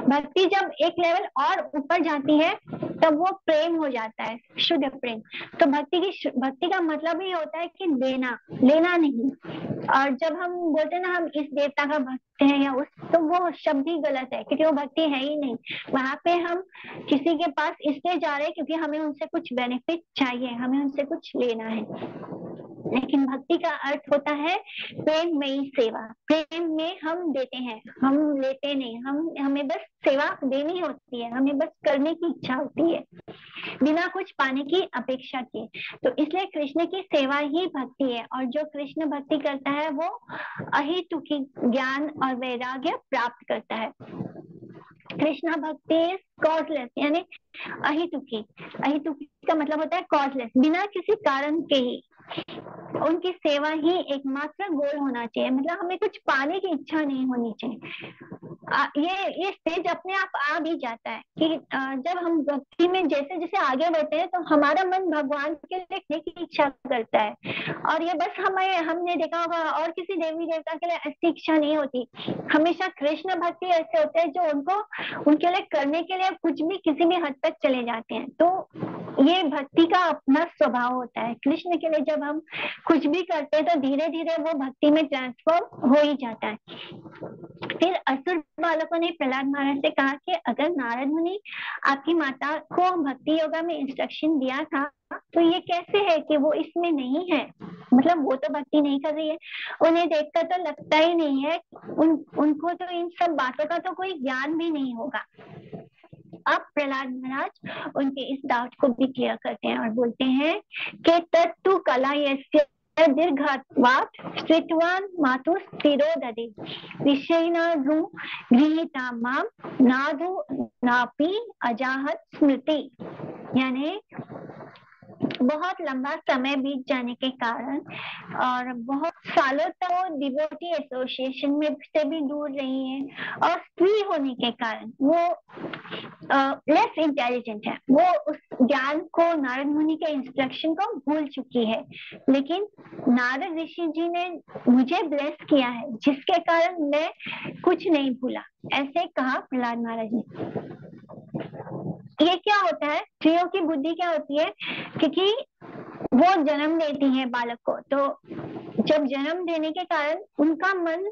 [SPEAKER 1] भक्ति जब एक लेवल और ऊपर जाती है तब वो प्रेम हो जाता है, शुद्ध प्रेम। तो भक्ति का मतलब ही होता है कि देना, लेना नहीं। और जब हम बोलते हैं ना हम इस देवता का भक्त हैं या उस, तो वो शब्द ही गलत है, क्योंकि वो भक्ति है ही नहीं। वहां पे हम किसी के पास इसलिए जा रहे हैं क्योंकि हमें उनसे कुछ बेनिफिट चाहिए, हमें उनसे कुछ लेना है। लेकिन भक्ति का अर्थ होता है प्रेममयी सेवा। प्रेम में हम देते हैं, हम लेते नहीं। हमें बस सेवा देनी होती है, हमें बस करने की इच्छा होती है बिना कुछ पाने की अपेक्षा के। तो इसलिए कृष्ण की सेवा ही भक्ति है, और जो कृष्ण भक्ति करता है वो अहेतुकी ज्ञान और वैराग्य प्राप्त करता है। कृष्णा भक्ति कॉजलेस, यानी अहेतुकी का मतलब होता है कॉजलेस, बिना किसी कारण के ही उनकी सेवा ही एकमात्र गोल होना चाहिए। मतलब हमें कुछ पाने की इच्छा नहीं होनी चाहिए। ये स्टेज अपने आप आ भी जाता है कि जब हम भक्ति में जैसे जैसे आगे बढ़ते हैं तो हमारा मन भगवान के लिए देखने की इच्छा करता है। और ये बस हमने देखा होगा और किसी देवी देवता के लिए ऐसी इच्छा नहीं होती। हमेशा कृष्ण भक्ति ऐसे होते हैं जो उनके लिए करने के लिए कुछ भी किसी भी हद तक चले जाते हैं। तो ये भक्ति का अपना स्वभाव होता है। कृष्ण के लिए जब हम कुछ भी करते हैं तो धीरे धीरे वो भक्ति में ट्रांसफॉर्म हो ही जाता है। फिर असुर बालकों ने प्रहलाद महाराज से कहा कि अगर नारद मुनि आपकी माता को भक्ति योगा में इंस्ट्रक्शन दिया था तो ये कैसे है कि वो इसमें नहीं है, मतलब वो तो भक्ति नहीं कर रही है, उन्हें देखकर तो लगता ही नहीं है, उनको तो इन सब बातों का तो कोई ज्ञान भी नहीं होगा। अब प्रहलाद महाराज उनके इस डाउट को भी क्लियर करते हैं और बोलते हैं कि तत्तु कला यस्य दीर्घत्वात् स्थितवान् मातु स्थिरो ददे विषयिणानु गृहीता माम नादु नापि अजाहत स्मृति। यानी बहुत लंबा समय बीत जाने के कारण और बहुत सालों तक वो डिवोटी एसोसिएशन में से भी दूर रही है और स्त्री होने के कारण वो लेस इंटेलिजेंट है। वो उस ज्ञान को, नारद मुनि के इंस्ट्रक्शन को भूल चुकी है। लेकिन नारद ऋषि जी ने मुझे ब्लेस किया है जिसके कारण मैं कुछ नहीं भूला, ऐसे कहा प्रहलाद महाराज ने। ये क्या होता है, स्त्रियों की बुद्धि क्या होती है, क्योंकि वो जन्म देती है बालक को, तो जब जन्म देने के कारण उनका मन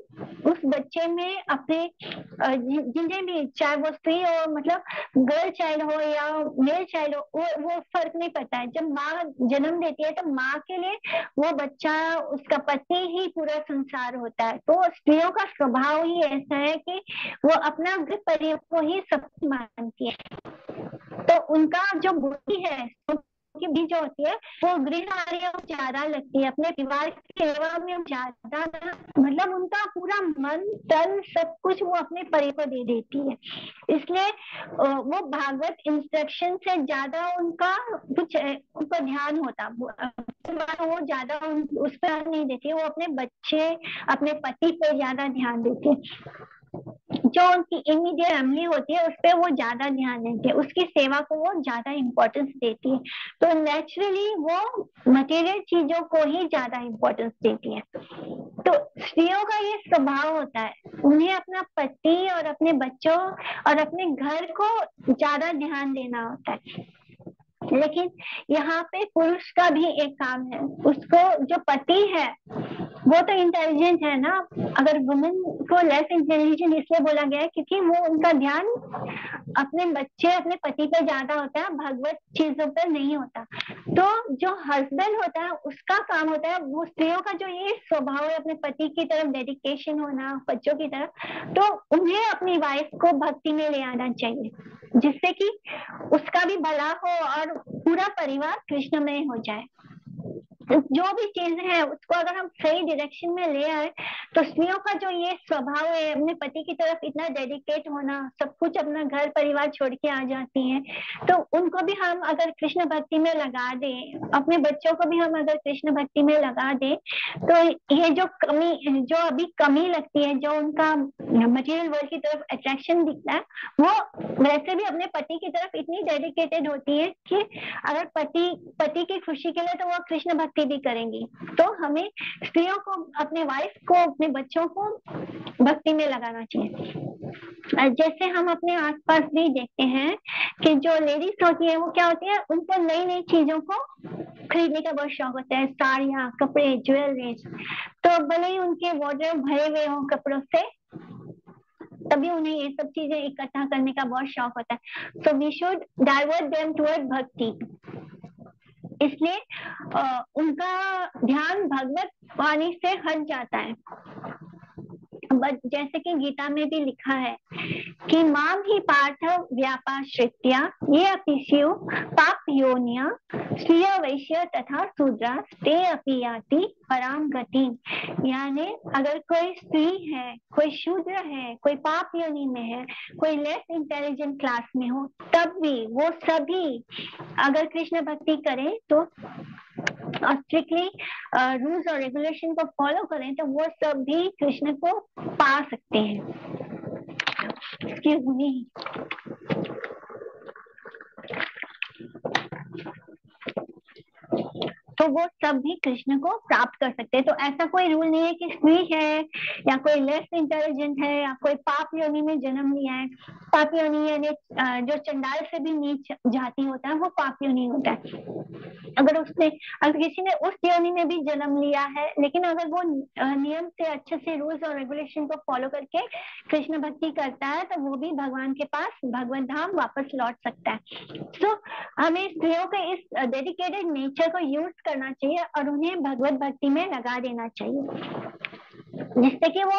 [SPEAKER 1] उस बच्चे में अपने जिन्हें भी, चाहे वो स्त्री हो, मतलब गर्ल चाइल्ड हो या मेल चाइल्ड हो, वो फर्क नहीं पड़ता है। जब माँ जन्म देती है तो माँ के लिए वो बच्चा, उसका पति ही पूरा संसार होता है। तो स्त्रियों का स्वभाव ही ऐसा है कि वो अपना गृह परिवार को ही सब मानती है। तो उनका जो बुद्धि है की भी जो होती है वो गृह कार्य ज्यादा लगती है, अपने परिवार की सेवा में ज्यादा, मतलब उनका पूरा मन तन सब कुछ वो अपने परिवार को दे देती है। इसलिए वो भागवत इंस्ट्रक्शन से ज्यादा उनका कुछ उनका ध्यान होता, वो ज्यादा उस पर नहीं देती, वो अपने बच्चे, अपने पति पे ज्यादा ध्यान देती है। जो उनकी इमीडिएट फैमिली होती है उस पर वो ज्यादा ध्यान देती है, उसकी सेवा को वो ज्यादा इम्पोर्टेंस देती है। तो नेचुरली वो मटेरियल चीजों को ही ज्यादा इम्पोर्टेंस देती है। तो स्त्रियों का ये स्वभाव होता है, उन्हें अपना पति और अपने बच्चों और अपने घर को ज्यादा ध्यान देना होता है। लेकिन यहाँ पे पुरुष का भी एक काम है, उसको जो पति है वो तो इंटेलिजेंट है ना। अगर वुमेन को लेस इंटेलिजेंट इसलिए बोला गया है क्योंकि वो उनका ध्यान अपने बच्चे, अपने पति पर ज्यादा होता है, भगवत चीजों पर नहीं होता। तो जो हस्बैंड होता है उसका काम होता है, वो स्त्रियों का जो ये स्वभाव है अपने पति की तरफ डेडिकेशन होना, बच्चों की तरफ, तो उन्हें अपनी वाइफ को भक्ति में ले आना चाहिए जिससे कि उसका भी भला हो और पूरा परिवार कृष्णमय हो जाए। जो भी चीज है उसको अगर हम सही डायरेक्शन में ले आए तो स्त्रियों का जो ये स्वभाव है अपने पति की तरफ इतना डेडिकेट होना, सब कुछ अपना घर परिवार छोड़ के आ जाती हैं, तो उनको भी हम अगर कृष्ण भक्ति में लगा दें, अपने बच्चों को भी हम अगर कृष्ण भक्ति में लगा दें, तो ये जो कमी, जो अभी कमी लगती है, जो उनका मटेरियल वर्ल्ड की तरफ अट्रैक्शन दिखता है, वो वैसे भी अपने पति की तरफ इतनी डेडिकेटेड होती है कि अगर पति की खुशी के लिए तो वो कृष्ण भक्ति भी करेंगी। तो हमें स्त्रियों को, अपने वाइफ को, अपने बच्चों को भक्ति में लगाना चाहिए। जैसे हम अपने आसपास भी देखते हैं कि जो लेडीज होती है वो क्या होती है, उनको नई नई चीजों को खरीदने का बहुत शौक होता है, साड़ियाँ, कपड़े, ज्वेलरी। तो भले ही उनके वार्डरोब भरे हुए हों कपड़ों से, तभी उन्हें ये सब चीजें इकट्ठा करने का बहुत शौक होता है। So we should divert them toward bhakti. इसलिए उनका ध्यान भगवत वाणी से हट जाता है। जैसे कि गीता में भी लिखा है कि माम ही पार्थ व्यापाश्रित्या ये अपिष्यु पाप योनिया स्त्रिय वैश्य तथा शूद्रा ते अपि याति पराम गति। यानी अगर कोई स्त्री है, कोई शूद्र है, कोई पाप योनि में है, कोई लेस इंटेलिजेंट क्लास में हो, तब भी वो सभी अगर कृष्ण भक्ति करें तो स्ट्रिक्टली रूल्स और रेगुलेशन को फॉलो करें तो वो सब भी कृष्ण को पा सकते हैं। Excuse me. तो वो सब भी कृष्ण को प्राप्त कर सकते हैं। तो ऐसा कोई रूल नहीं है कि स्त्री है या कोई लेस इंटेलिजेंट है या कोई पाप योनि में जन्म लिया है। पाप योनि यानी जो चंडाल से भी नीच जाति होता है वो पाप योनि होता है। अगर किसी ने उस योनि में भी जन्म लिया है, लेकिन अगर वो नियम से अच्छे से रूल्स और रेगुलेशन को फॉलो करके कृष्ण भक्ति करता है तो वो भी भगवान के पास भगवत धाम वापस लौट सकता है। तो हमें स्त्रियों के इस डेडिकेटेड नेचर को यूज करना चाहिए और उन्हें भगवत भक्ति में लगा देना चाहिए, जिससे कि वो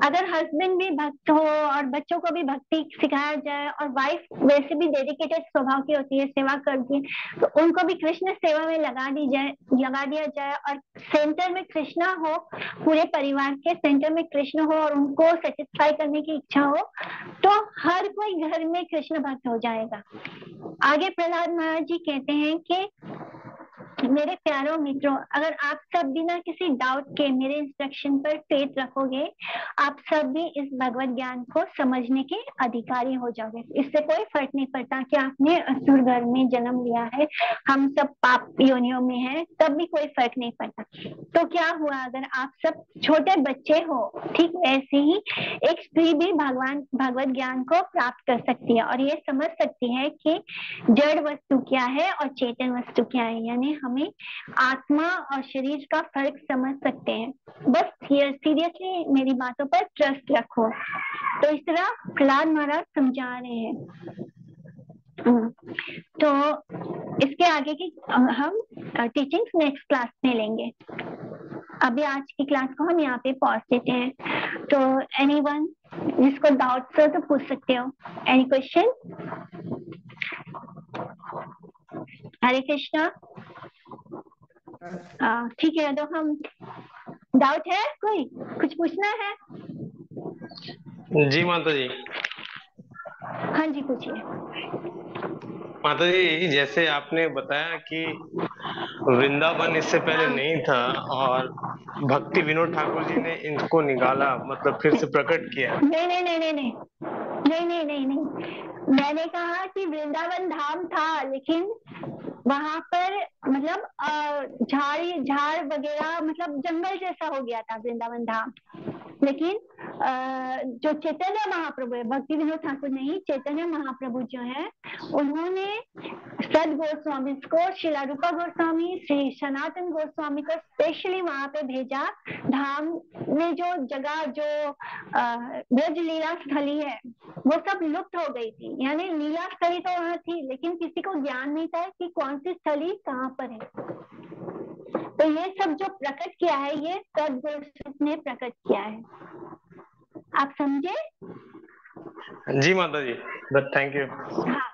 [SPEAKER 1] अगर हस्बैंड भी भक्त हो और बच्चों को भी भक्ति सिखाया जाए और वाइफ वैसे भी डेडिकेटेड स्वभाव की होती है, सेवा करती है, तो उनको भी कृष्ण सेवा में लगा दिया जाए और सेंटर में कृष्णा हो, पूरे परिवार के सेंटर में कृष्ण हो और उनको सेटिस्फाई करने की इच्छा हो, तो हर कोई घर में कृष्ण भक्त हो जाएगा। आगे प्रहलाद महाराज जी कहते हैं कि मेरे प्यारों मित्रों, अगर आप सब बिना किसी डाउट के मेरे इंस्ट्रक्शन पर फेथ रखोगे, आप सब भी इस भगवत ज्ञान को समझने के अधिकारी हो जाओगे। इससे कोई फर्क नहीं पड़ता कि आपने असुर घर में जन्म लिया है, हम सब पाप योनियों में हैं, तब भी कोई फर्क नहीं पड़ता। तो क्या हुआ अगर आप सब छोटे बच्चे हो, ठीक वैसे ही एक स्त्री भी भगवत ज्ञान को प्राप्त कर सकती है और ये समझ सकती है कि जड़ वस्तु क्या है और चेतन वस्तु क्या है। यानी हमें आत्मा और शरीर का फर्क समझ सकते हैं। बस सीरियसली मेरी बातों पर ट्रस्ट रखो। तो इस तरह प्रहलाद महाराज समझा रहे हैं। तो इसके आगे की हम टीचिंग्स नेक्स्ट क्लास में लेंगे। अभी आज की क्लास को हम यहाँ पे पॉज देते हैं। तो एनीवन जिसको डाउट्स हो तो पूछ सकते हो। Any question? हरे कृष्णा। ठीक है, तो हम डाउट है कोई, कुछ पूछना है?
[SPEAKER 4] जी माता जी।
[SPEAKER 1] हाँ जी, पूछिए।
[SPEAKER 4] माता जी, जैसे आपने बताया कि वृंदावन इससे पहले नहीं था और भक्ति विनोद ठाकुर जी ने इनको निकाला, मतलब फिर से प्रकट किया।
[SPEAKER 1] नहीं नहीं नहीं नहीं नहीं नहीं नहीं नहीं नहीं, मैंने कहा कि वृंदावन धाम था, लेकिन वहां पर मतलब झाड़ वगैरह, मतलब जंगल जैसा हो गया था वृंदावन धाम। लेकिन जो चैतन्य महाप्रभु है, भक्ति विनोद ठाकुर नहीं, चैतन्य महाप्रभु जो है, उन्होंने सद गोस्वामी को, श्रीला रूपा गोस्वामी, श्री सनातन गोस्वामी को स्पेशली वहां पे भेजा। धाम में जो जगह, जो ब्रज लीला स्थली है, वो सब लुप्त हो गई थी। यानी लीला स्थली तो वहां थी, लेकिन किसी को ज्ञान नहीं था कि कौन सी स्थली कहाँ पर है। तो ये सब जो प्रकट किया है, ये सदगुरु ने प्रकट किया है। आप समझे?
[SPEAKER 4] जी माता जी, बट थैंक यू।
[SPEAKER 1] हाँ।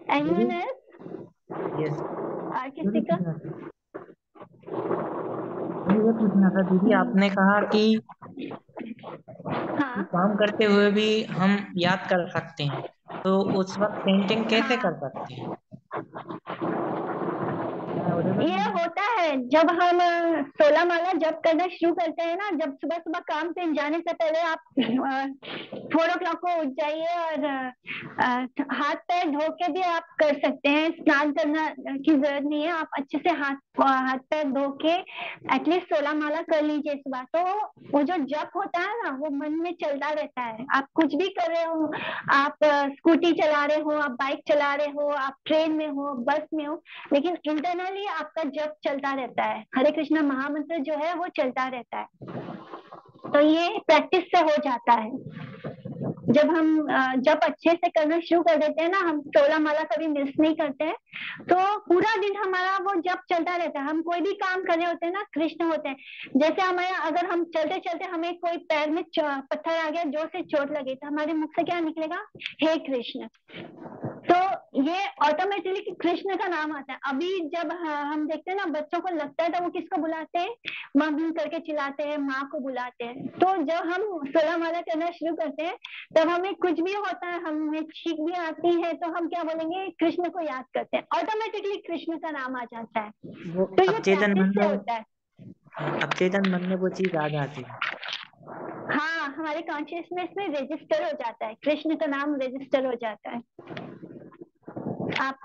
[SPEAKER 1] Anyone else?
[SPEAKER 5] यस,
[SPEAKER 1] और किसी का?
[SPEAKER 5] ये पूछना था दीदी, आपने कहा कि
[SPEAKER 1] हाँ
[SPEAKER 5] काम करते हुए भी हम याद कर सकते हैं, तो उस वक्त पेंटिंग कैसे कर सकते हैं?
[SPEAKER 1] ये होता है जब हम 16 माला जप करना शुरू करते हैं ना, जब सुबह सुबह काम पे जाने से पहले आप 4 o'clock को उठ जाइए और हाथ पैर धो के भी आप कर सकते हैं। स्नान करना की जरूरत नहीं है, आप अच्छे से हाथ पैर धो के एटलीस्ट 16 माला कर लीजिए सुबह। तो वो जो जप होता है ना, वो मन में चलता रहता है। आप कुछ भी कर रहे हो, आप स्कूटी चला रहे हो, आप बाइक चला रहे हो, आप ट्रेन में हो, बस में हो, लेकिन इंटरनली आपका जप चलता रहता है। हरे कृष्णा महामंत्र जो है वो चलता रहता है। तो ये प्रैक्टिस से हो जाता है। जब अच्छे से करना शुरू कर देते हैं ना, हम 16 माला कभी मिस नहीं करते हैं, तो पूरा दिन हमारा वो जब चलता रहता है। हम कोई भी काम कर रहे होते हैं ना, कृष्ण होते हैं। जैसे हमारे, अगर हम चलते चलते हमें कोई पैर में पत्थर आ गया, जोर से चोट लगी, तो हमारे मुख से क्या निकलेगा? हे कृष्ण। तो ये ऑटोमेटिकली कृष्ण का नाम आता है। अभी जब हम देखते हैं ना, बच्चों को लगता है तो वो किसको बुलाते हैं? मम्मी करके चिल्लाते हैं, माँ को बुलाते हैं। तो जब हम 16 माला करना शुरू करते हैं, तब हमें कुछ भी होता है, हमें छींक भी आती है, तो हम क्या बोलेंगे? कृष्ण को याद करते हैं, ऑटोमेटिकली कृष्ण का नाम आ जाता है।
[SPEAKER 5] वो
[SPEAKER 1] तो ये
[SPEAKER 5] अवचेतन
[SPEAKER 1] प्रैक्टिस
[SPEAKER 5] मन
[SPEAKER 1] से
[SPEAKER 5] में,
[SPEAKER 1] होता है।
[SPEAKER 5] अवचेतन मन में वो चीज आ जाती है।
[SPEAKER 1] हाँ, हमारे कॉन्शियसनेस में रजिस्टर हो जाता है, कृष्ण का नाम रजिस्टर हो जाता है। आप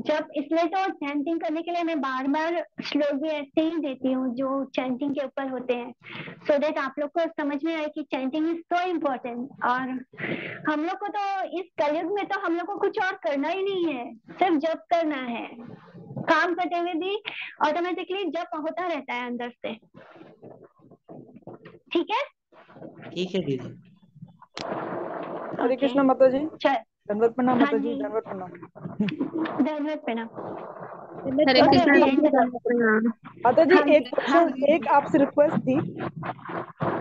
[SPEAKER 1] जब, इसलिए तो चैंटिंग करने के लिए मैं बार बार श्लोक भी ऐसे ही देती हूँ जो चैंटिंग के ऊपर होते हैं, सो दैट आप लोग को समझ में आए कि चैंटिंग इज सो इम्पोर्टेंट। और हम लोग को तो इस कलयुग में तो हम लोग को कुछ और करना ही नहीं है, सिर्फ जप करना है। काम करते हुए भी ऑटोमेटिकली जप होता रहता है अंदर से। ठीक है?
[SPEAKER 5] ठीक है दीदी।
[SPEAKER 3] हरे कृष्णा माता जी,
[SPEAKER 1] चल,
[SPEAKER 3] धन्यवाद प्रणाम
[SPEAKER 1] हाँ
[SPEAKER 3] माता जी,
[SPEAKER 1] जी,
[SPEAKER 3] धन्यवाद प्रणाम।
[SPEAKER 1] धन्यवाद प्रणाम।
[SPEAKER 6] हरे
[SPEAKER 1] ओके,
[SPEAKER 6] कृष्णा
[SPEAKER 1] ओके,
[SPEAKER 6] दीदी, धन्यवाद प्रणाम।
[SPEAKER 3] माता जी
[SPEAKER 1] हाँ
[SPEAKER 3] एक
[SPEAKER 1] जी,
[SPEAKER 3] क्वेश्चन, एक आपसे रिक्वेस्ट थी।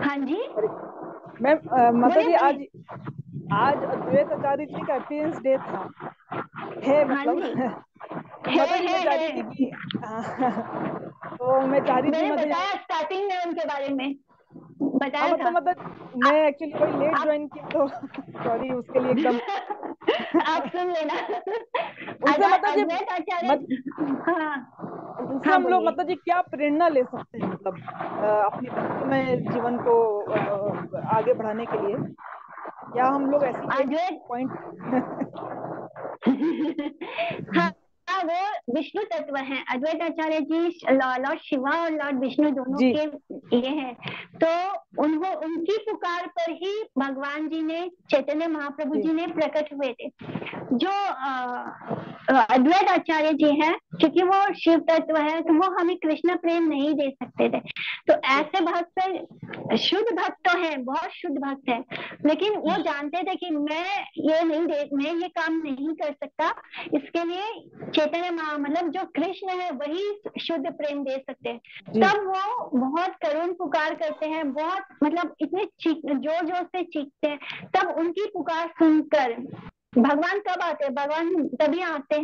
[SPEAKER 1] हाँ जी,
[SPEAKER 3] मैम माता
[SPEAKER 1] बोलिए
[SPEAKER 3] जी,
[SPEAKER 1] बोलिए।
[SPEAKER 3] आज अद्वैत आचार्य जी का अपीयरेंस डे था, है
[SPEAKER 1] हाँ
[SPEAKER 3] मतलब।
[SPEAKER 1] जी,
[SPEAKER 3] तो माता जी मैं चाह रही थी कि तो मैं चाह रही थी
[SPEAKER 1] मैंने
[SPEAKER 3] माता जी,
[SPEAKER 1] बताया स्टार्टिंग में उनके बारे में,
[SPEAKER 3] हाँ
[SPEAKER 1] बताया था।
[SPEAKER 3] मतलब मैं एक्चुअली वही लेट ज्वाइन किया, तो सॉरी उसके लिए एकदम।
[SPEAKER 1] आप सुन लेना।
[SPEAKER 3] उनसे माता जी
[SPEAKER 1] अद्वैत आचार्य,
[SPEAKER 3] मत,
[SPEAKER 1] हाँ
[SPEAKER 3] उनसे
[SPEAKER 1] हाँ,
[SPEAKER 3] हम लोग
[SPEAKER 1] बोलिए।
[SPEAKER 3] माता जी क्या प्रेरणा ले सकते हैं, मतलब अपनी भक्तिमय जीवन को आगे बढ़ाने के लिए, या हम लोग ऐसी एक
[SPEAKER 1] अद्वैत
[SPEAKER 3] पॉइंट।
[SPEAKER 1] हाँ, वो विष्णु तत्व है। अद्वैत आचार्य जी लॉर्ड शिवा और लॉर्ड विष्णु दोनों
[SPEAKER 3] जी
[SPEAKER 1] के ये है। तो उनकी पुकार पर ही भगवान जी ने, चैतन्य महाप्रभु
[SPEAKER 3] जी
[SPEAKER 1] जी ने प्रकट हुए थे। जो अद्वैत आचार्य जी हैं, क्योंकि वो शिव तत्व है, तो वो हमें कृष्ण प्रेम नहीं दे सकते थे। तो ऐसे भक्त, शुद्ध भक्त तो है, बहुत शुद्ध भक्त है, लेकिन वो जानते थे कि मैं ये काम नहीं कर सकता। इसके लिए चैतन्य मतलब जो कृष्ण है वही शुद्ध प्रेम दे सकते हैं।
[SPEAKER 3] जी
[SPEAKER 1] तब वो बहुत करुण पुकार करते हैं, बहुत मतलब इतने जोर जोर से चीखते हैं। तब उनकी पुकार सुनकर भगवान कब आते हैं? भगवान तभी आते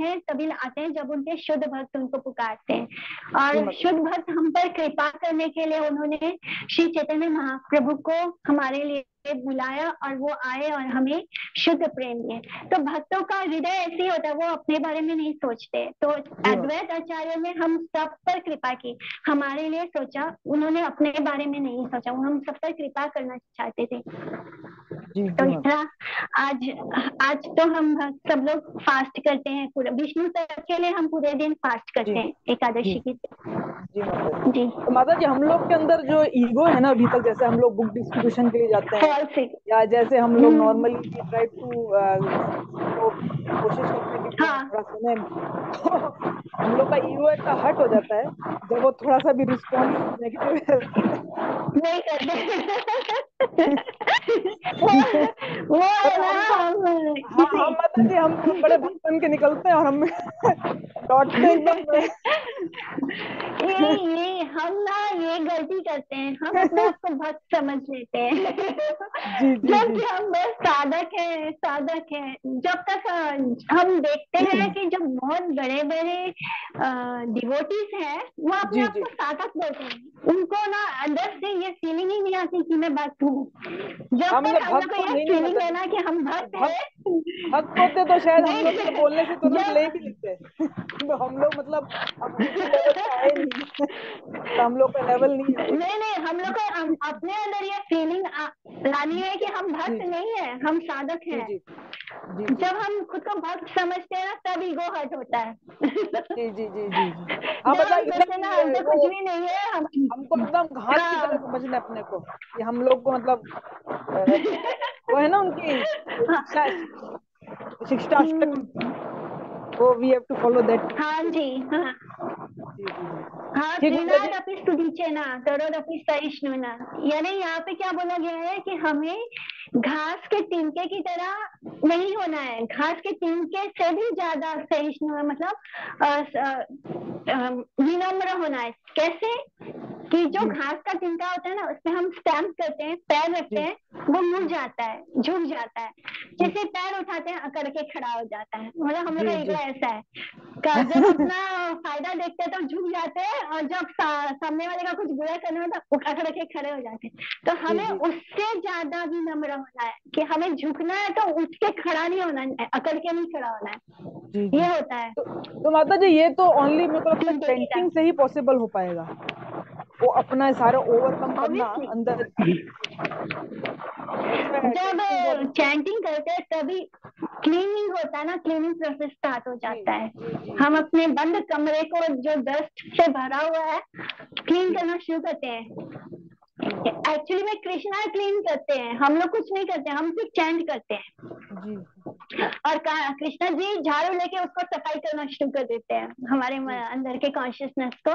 [SPEAKER 1] हैं जब उनके शुद्ध भक्त उनको पुकारते हैं।
[SPEAKER 3] जी
[SPEAKER 1] और
[SPEAKER 3] माता
[SPEAKER 1] शुद्ध भक्त हम पर कृपा करने के लिए उन्होंने श्री चैतन्य महाप्रभु को हमारे लिए बुलाया, और वो आए और हमें शुद्ध प्रेम दिए। तो भक्तों का हृदय ऐसे ही होता है, वो अपने बारे में नहीं सोचते। तो
[SPEAKER 3] जी माता
[SPEAKER 1] अद्वैत आचार्य ने हम सब पर कृपा की, हमारे लिए सोचा, उन्होंने अपने बारे में नहीं सोचा, वो हम सब पर कृपा करना चाहते थे।
[SPEAKER 3] जी
[SPEAKER 1] तो
[SPEAKER 3] जी
[SPEAKER 1] इस
[SPEAKER 3] माता
[SPEAKER 1] तरह आज तो हम सब लोग फास्ट करते हैं, पूरा विष्णु तत्व के लिए हम पूरे दिन फास्ट
[SPEAKER 3] जी
[SPEAKER 1] करते हैं
[SPEAKER 3] जी
[SPEAKER 1] एकादशी की।
[SPEAKER 3] जी माता जी।
[SPEAKER 1] जी,
[SPEAKER 3] तो माता जी हम लोग के अंदर जो ईगो है ना, अभी तक जैसे हम लोग बुक डिस्ट्रीब्यूशन के लिए जाते हैं,
[SPEAKER 1] फॉल्स,
[SPEAKER 3] या जैसे हम लोग नॉर्मली ट्राई टू तो कोशिश करते हैं कि
[SPEAKER 1] हाँ,
[SPEAKER 3] थोड़ा सुने, तो हम लोग का ईगो इतना हर्ट हो जाता है जब वो थोड़ा सा भी रिस्पॉन्स नेगेटिव।
[SPEAKER 1] नहीं करते। वो है
[SPEAKER 3] मतलब
[SPEAKER 1] ना,
[SPEAKER 3] हम तो,
[SPEAKER 1] हम
[SPEAKER 3] हम माता जी हम बड़े भक्त बन के निकलते हैं और हम लौटते हैं एकदम।
[SPEAKER 1] ये हम ना ये गलती करते हैं, हम अपने आप को भक्त समझ लेते हैं।
[SPEAKER 3] जी जी जी
[SPEAKER 1] जबकि हम बस साधक है। जब तक हम देखते हैं कि जो बहुत बड़े बड़े डिवोटीज हैं, वो अपने
[SPEAKER 3] जी
[SPEAKER 1] आप
[SPEAKER 3] जी
[SPEAKER 1] को साधक बोलते हैं। उनको ना अंदर से ये फीलिंग ही नहीं आती कि मैं भक्त हूँ। जब
[SPEAKER 3] हम
[SPEAKER 1] तक
[SPEAKER 3] मतलब
[SPEAKER 1] हम लोग
[SPEAKER 3] भक्त
[SPEAKER 1] को
[SPEAKER 3] तो
[SPEAKER 1] ये
[SPEAKER 3] नहीं नहीं
[SPEAKER 1] फीलिंग
[SPEAKER 3] माता
[SPEAKER 1] है
[SPEAKER 3] जी,
[SPEAKER 1] ना कि हम भक्त
[SPEAKER 3] भक्त
[SPEAKER 1] है,
[SPEAKER 3] भक्त होते तो शायद हम लोग के
[SPEAKER 1] नहीं,
[SPEAKER 3] बोलने से तुरंत ले भी
[SPEAKER 1] जब
[SPEAKER 3] लेते। तो हम लोग मतलब अब उसी लेवल पे आए नहीं। मतलब हम लोग का लेवल नहीं है अभी।
[SPEAKER 1] नहीं, हम लोग को अपने अंदर ये फीलिंग लानी है कि हम
[SPEAKER 3] जी
[SPEAKER 1] भक्त नहीं है, हम साधक
[SPEAKER 3] जी
[SPEAKER 1] हैं।
[SPEAKER 3] जी जी जी
[SPEAKER 1] जब हम खुद को भक्त समझते हैं ना, तब ईगो हर्ट होता है।
[SPEAKER 3] जी जी जी जी जी। हाँ
[SPEAKER 1] जब
[SPEAKER 3] मतलब
[SPEAKER 1] हम सोचते हैं ना हम
[SPEAKER 3] एकदम
[SPEAKER 1] तो कुछ
[SPEAKER 3] वो
[SPEAKER 1] भी नहीं है, हम
[SPEAKER 3] हमको एकदम घास की तरह
[SPEAKER 1] हाँ।
[SPEAKER 3] समझना है अपने को, कि हम लोग को मतलब वो है ना उनकी शिक्षा, शिक्षाष्टकम, वो we have to follow that.
[SPEAKER 1] हाँ जी, हाँ
[SPEAKER 3] जी जी जी
[SPEAKER 1] हाँ,
[SPEAKER 3] ठीक माता जी।
[SPEAKER 1] त्रिनाद अपि स्तुतिचेना तरोद अपि सहिष्णुना। यानी यहाँ पे क्या बोला गया है कि हमें घास के तिनके की तरह नहीं होना है, घास के तिनके से भी ज्यादा सहिष्णु, मतलब विनम्र होना है। कैसे कि जो घास का तिनका होता है ना, उसमें हम स्टैम्प करते हैं, पैर रखते हैं, वो मुड़ जाता है, झुक जाता है। जैसे पैर उठाते हैं अकड़ के खड़ा हो जाता है। मतलब हम लोग का ईगो ऐसा है, जब अपना फायदा देखते हैं तो झुक जाते हैं, और जब सामने वाले का कुछ बुरा करना होता है अकड़ के खड़े हो जाते हैं। तो हमें उससे ज्यादा भी नम्र होना है कि हमें झुकना है तो उठ के खड़ा नहीं होना है, अकड़ के नहीं खड़ा होना है। ये होता है।
[SPEAKER 3] तो माता जी ये तो ओनली मेरे को लगता है चैंटिंग से ही पॉसिबल हो पाएगा, वो अपना सारा ओवरकम करना अंदर।
[SPEAKER 1] जब चैंटिंग करते हैं तभी क्लीनिंग होता है ना, क्लीनिंग प्रोसेस स्टार्ट हो जाता है। हम अपने बंद कमरे को जो डस्ट से भरा हुआ है क्लीन करना शुरू करते हैं। एक्चुअली में कृष्णा क्लीन करते हैं, हम लोग कुछ नहीं करते, हम सिर्फ चैंट करते हैं। और कृष्णा जी झाड़ू लेके उसको सफाई करना शुरू कर देते हैं, हमारे अंदर के कॉन्शियसनेस को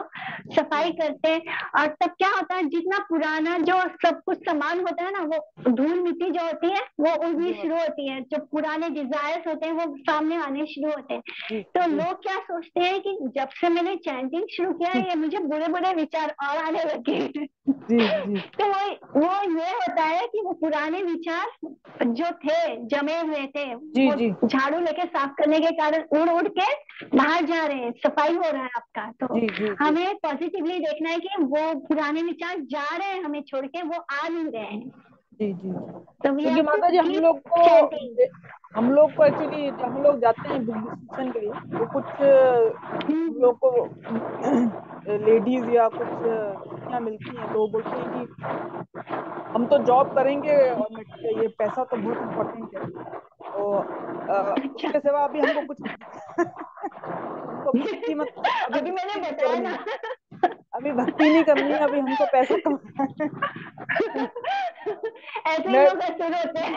[SPEAKER 1] सफाई करते हैं। और तब क्या होता है, जितना पुराना जो सब कुछ सामान होता है ना, वो धूल मिट्टी जो होती है वो उड़नी शुरू होती है, जो पुराने डिजायर्स होते हैं वो सामने आने शुरू होते हैं। तो लोग क्या सोचते हैं कि जब से मैंने चैंटिंग शुरू किया है, ये मुझे बुरे बुरे विचार और आने लगे। तो वो ये होता है कि वो पुराने विचार जो थे जमे हुए थे, वो झाड़ू लेके साफ करने के कारण उड़ उड़ के बाहर जा रहे हैं, सफाई हो रहा है आपका। तो हमें पॉजिटिवली देखना है कि वो पुराने विचार जा रहे हैं हमें छोड़ के, वो आ नहीं रहे हैं।
[SPEAKER 3] तो क्योंकि माता जी हम लोग को एक्चुअली जब हम लोग जाते हैं बिजनेस मिशन के लिए, तो कुछ हम लोग को लेडीज या कुछ लड़कियां मिलती हैं, तो वो बोलती हैं कि हम तो जॉब करेंगे और ये पैसा तो बहुत इम्पोर्टेंट है, तो उसके सिवा अभी हमको कुछ हमको भक्ति मत अभी
[SPEAKER 1] मैंने बताया ना,
[SPEAKER 3] अभी भक्ति नहीं करनी है, अभी हमको पैसा कमाना है।
[SPEAKER 1] ऐसे लोग असुर होते हैं।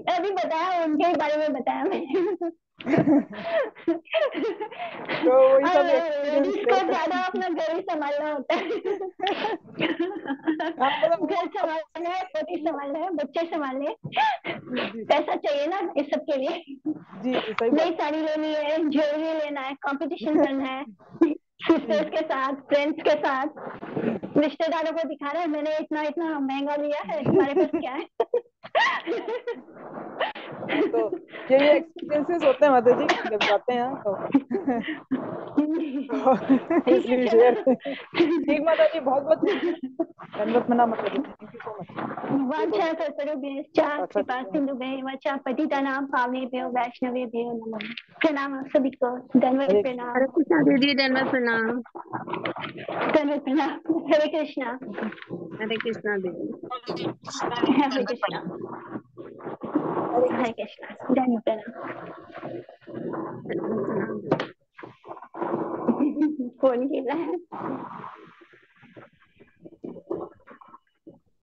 [SPEAKER 1] अभी बताया, उनके बारे में बताया मैंने।
[SPEAKER 3] तो वही सब
[SPEAKER 1] जिसको ज्यादा अपना घर ही संभालना होता है। घर संभालना है, पति संभालना है, बच्चे संभालने, पैसा चाहिए ना इस सब के लिए। नई साड़ी लेनी है, ज्वेलरी लेना है, कंपटीशन करना है, सिस्टर्स के साथ, फ्रेंड्स के साथ, रिश्तेदारों को दिखा रहे हैं मैंने इतना इतना महंगा लिया है, तुम्हारे पास क्या है।
[SPEAKER 3] तो ये एक्सपीरियंसेस होते हैं माता जी जब जाते हैं तो इसलिए शेयर। ठीक माता जी, बहुत बहुत धन्यवाद मना माता जी, थैंक यू सो मच।
[SPEAKER 1] वाचा कल्पतरुभ्यश्च कृपा सिंधुभ्यः एव च पतितानां पावनेभ्यो वैष्णवेभ्यो नमः। प्रणाम आप सभी को, धन्यवाद प्रणाम।
[SPEAKER 6] हरे कृष्णा दीदी, धन्यवाद प्रणाम।
[SPEAKER 1] धन्यवाद प्रणाम। हरे कृष्णा।
[SPEAKER 6] हरे कृष्णा दीदी।
[SPEAKER 1] हरे कृष्णा। हरे कृष्णा। धन्यवाद प्रणाम।
[SPEAKER 6] धन्यवाद प्रणाम।
[SPEAKER 1] फोन की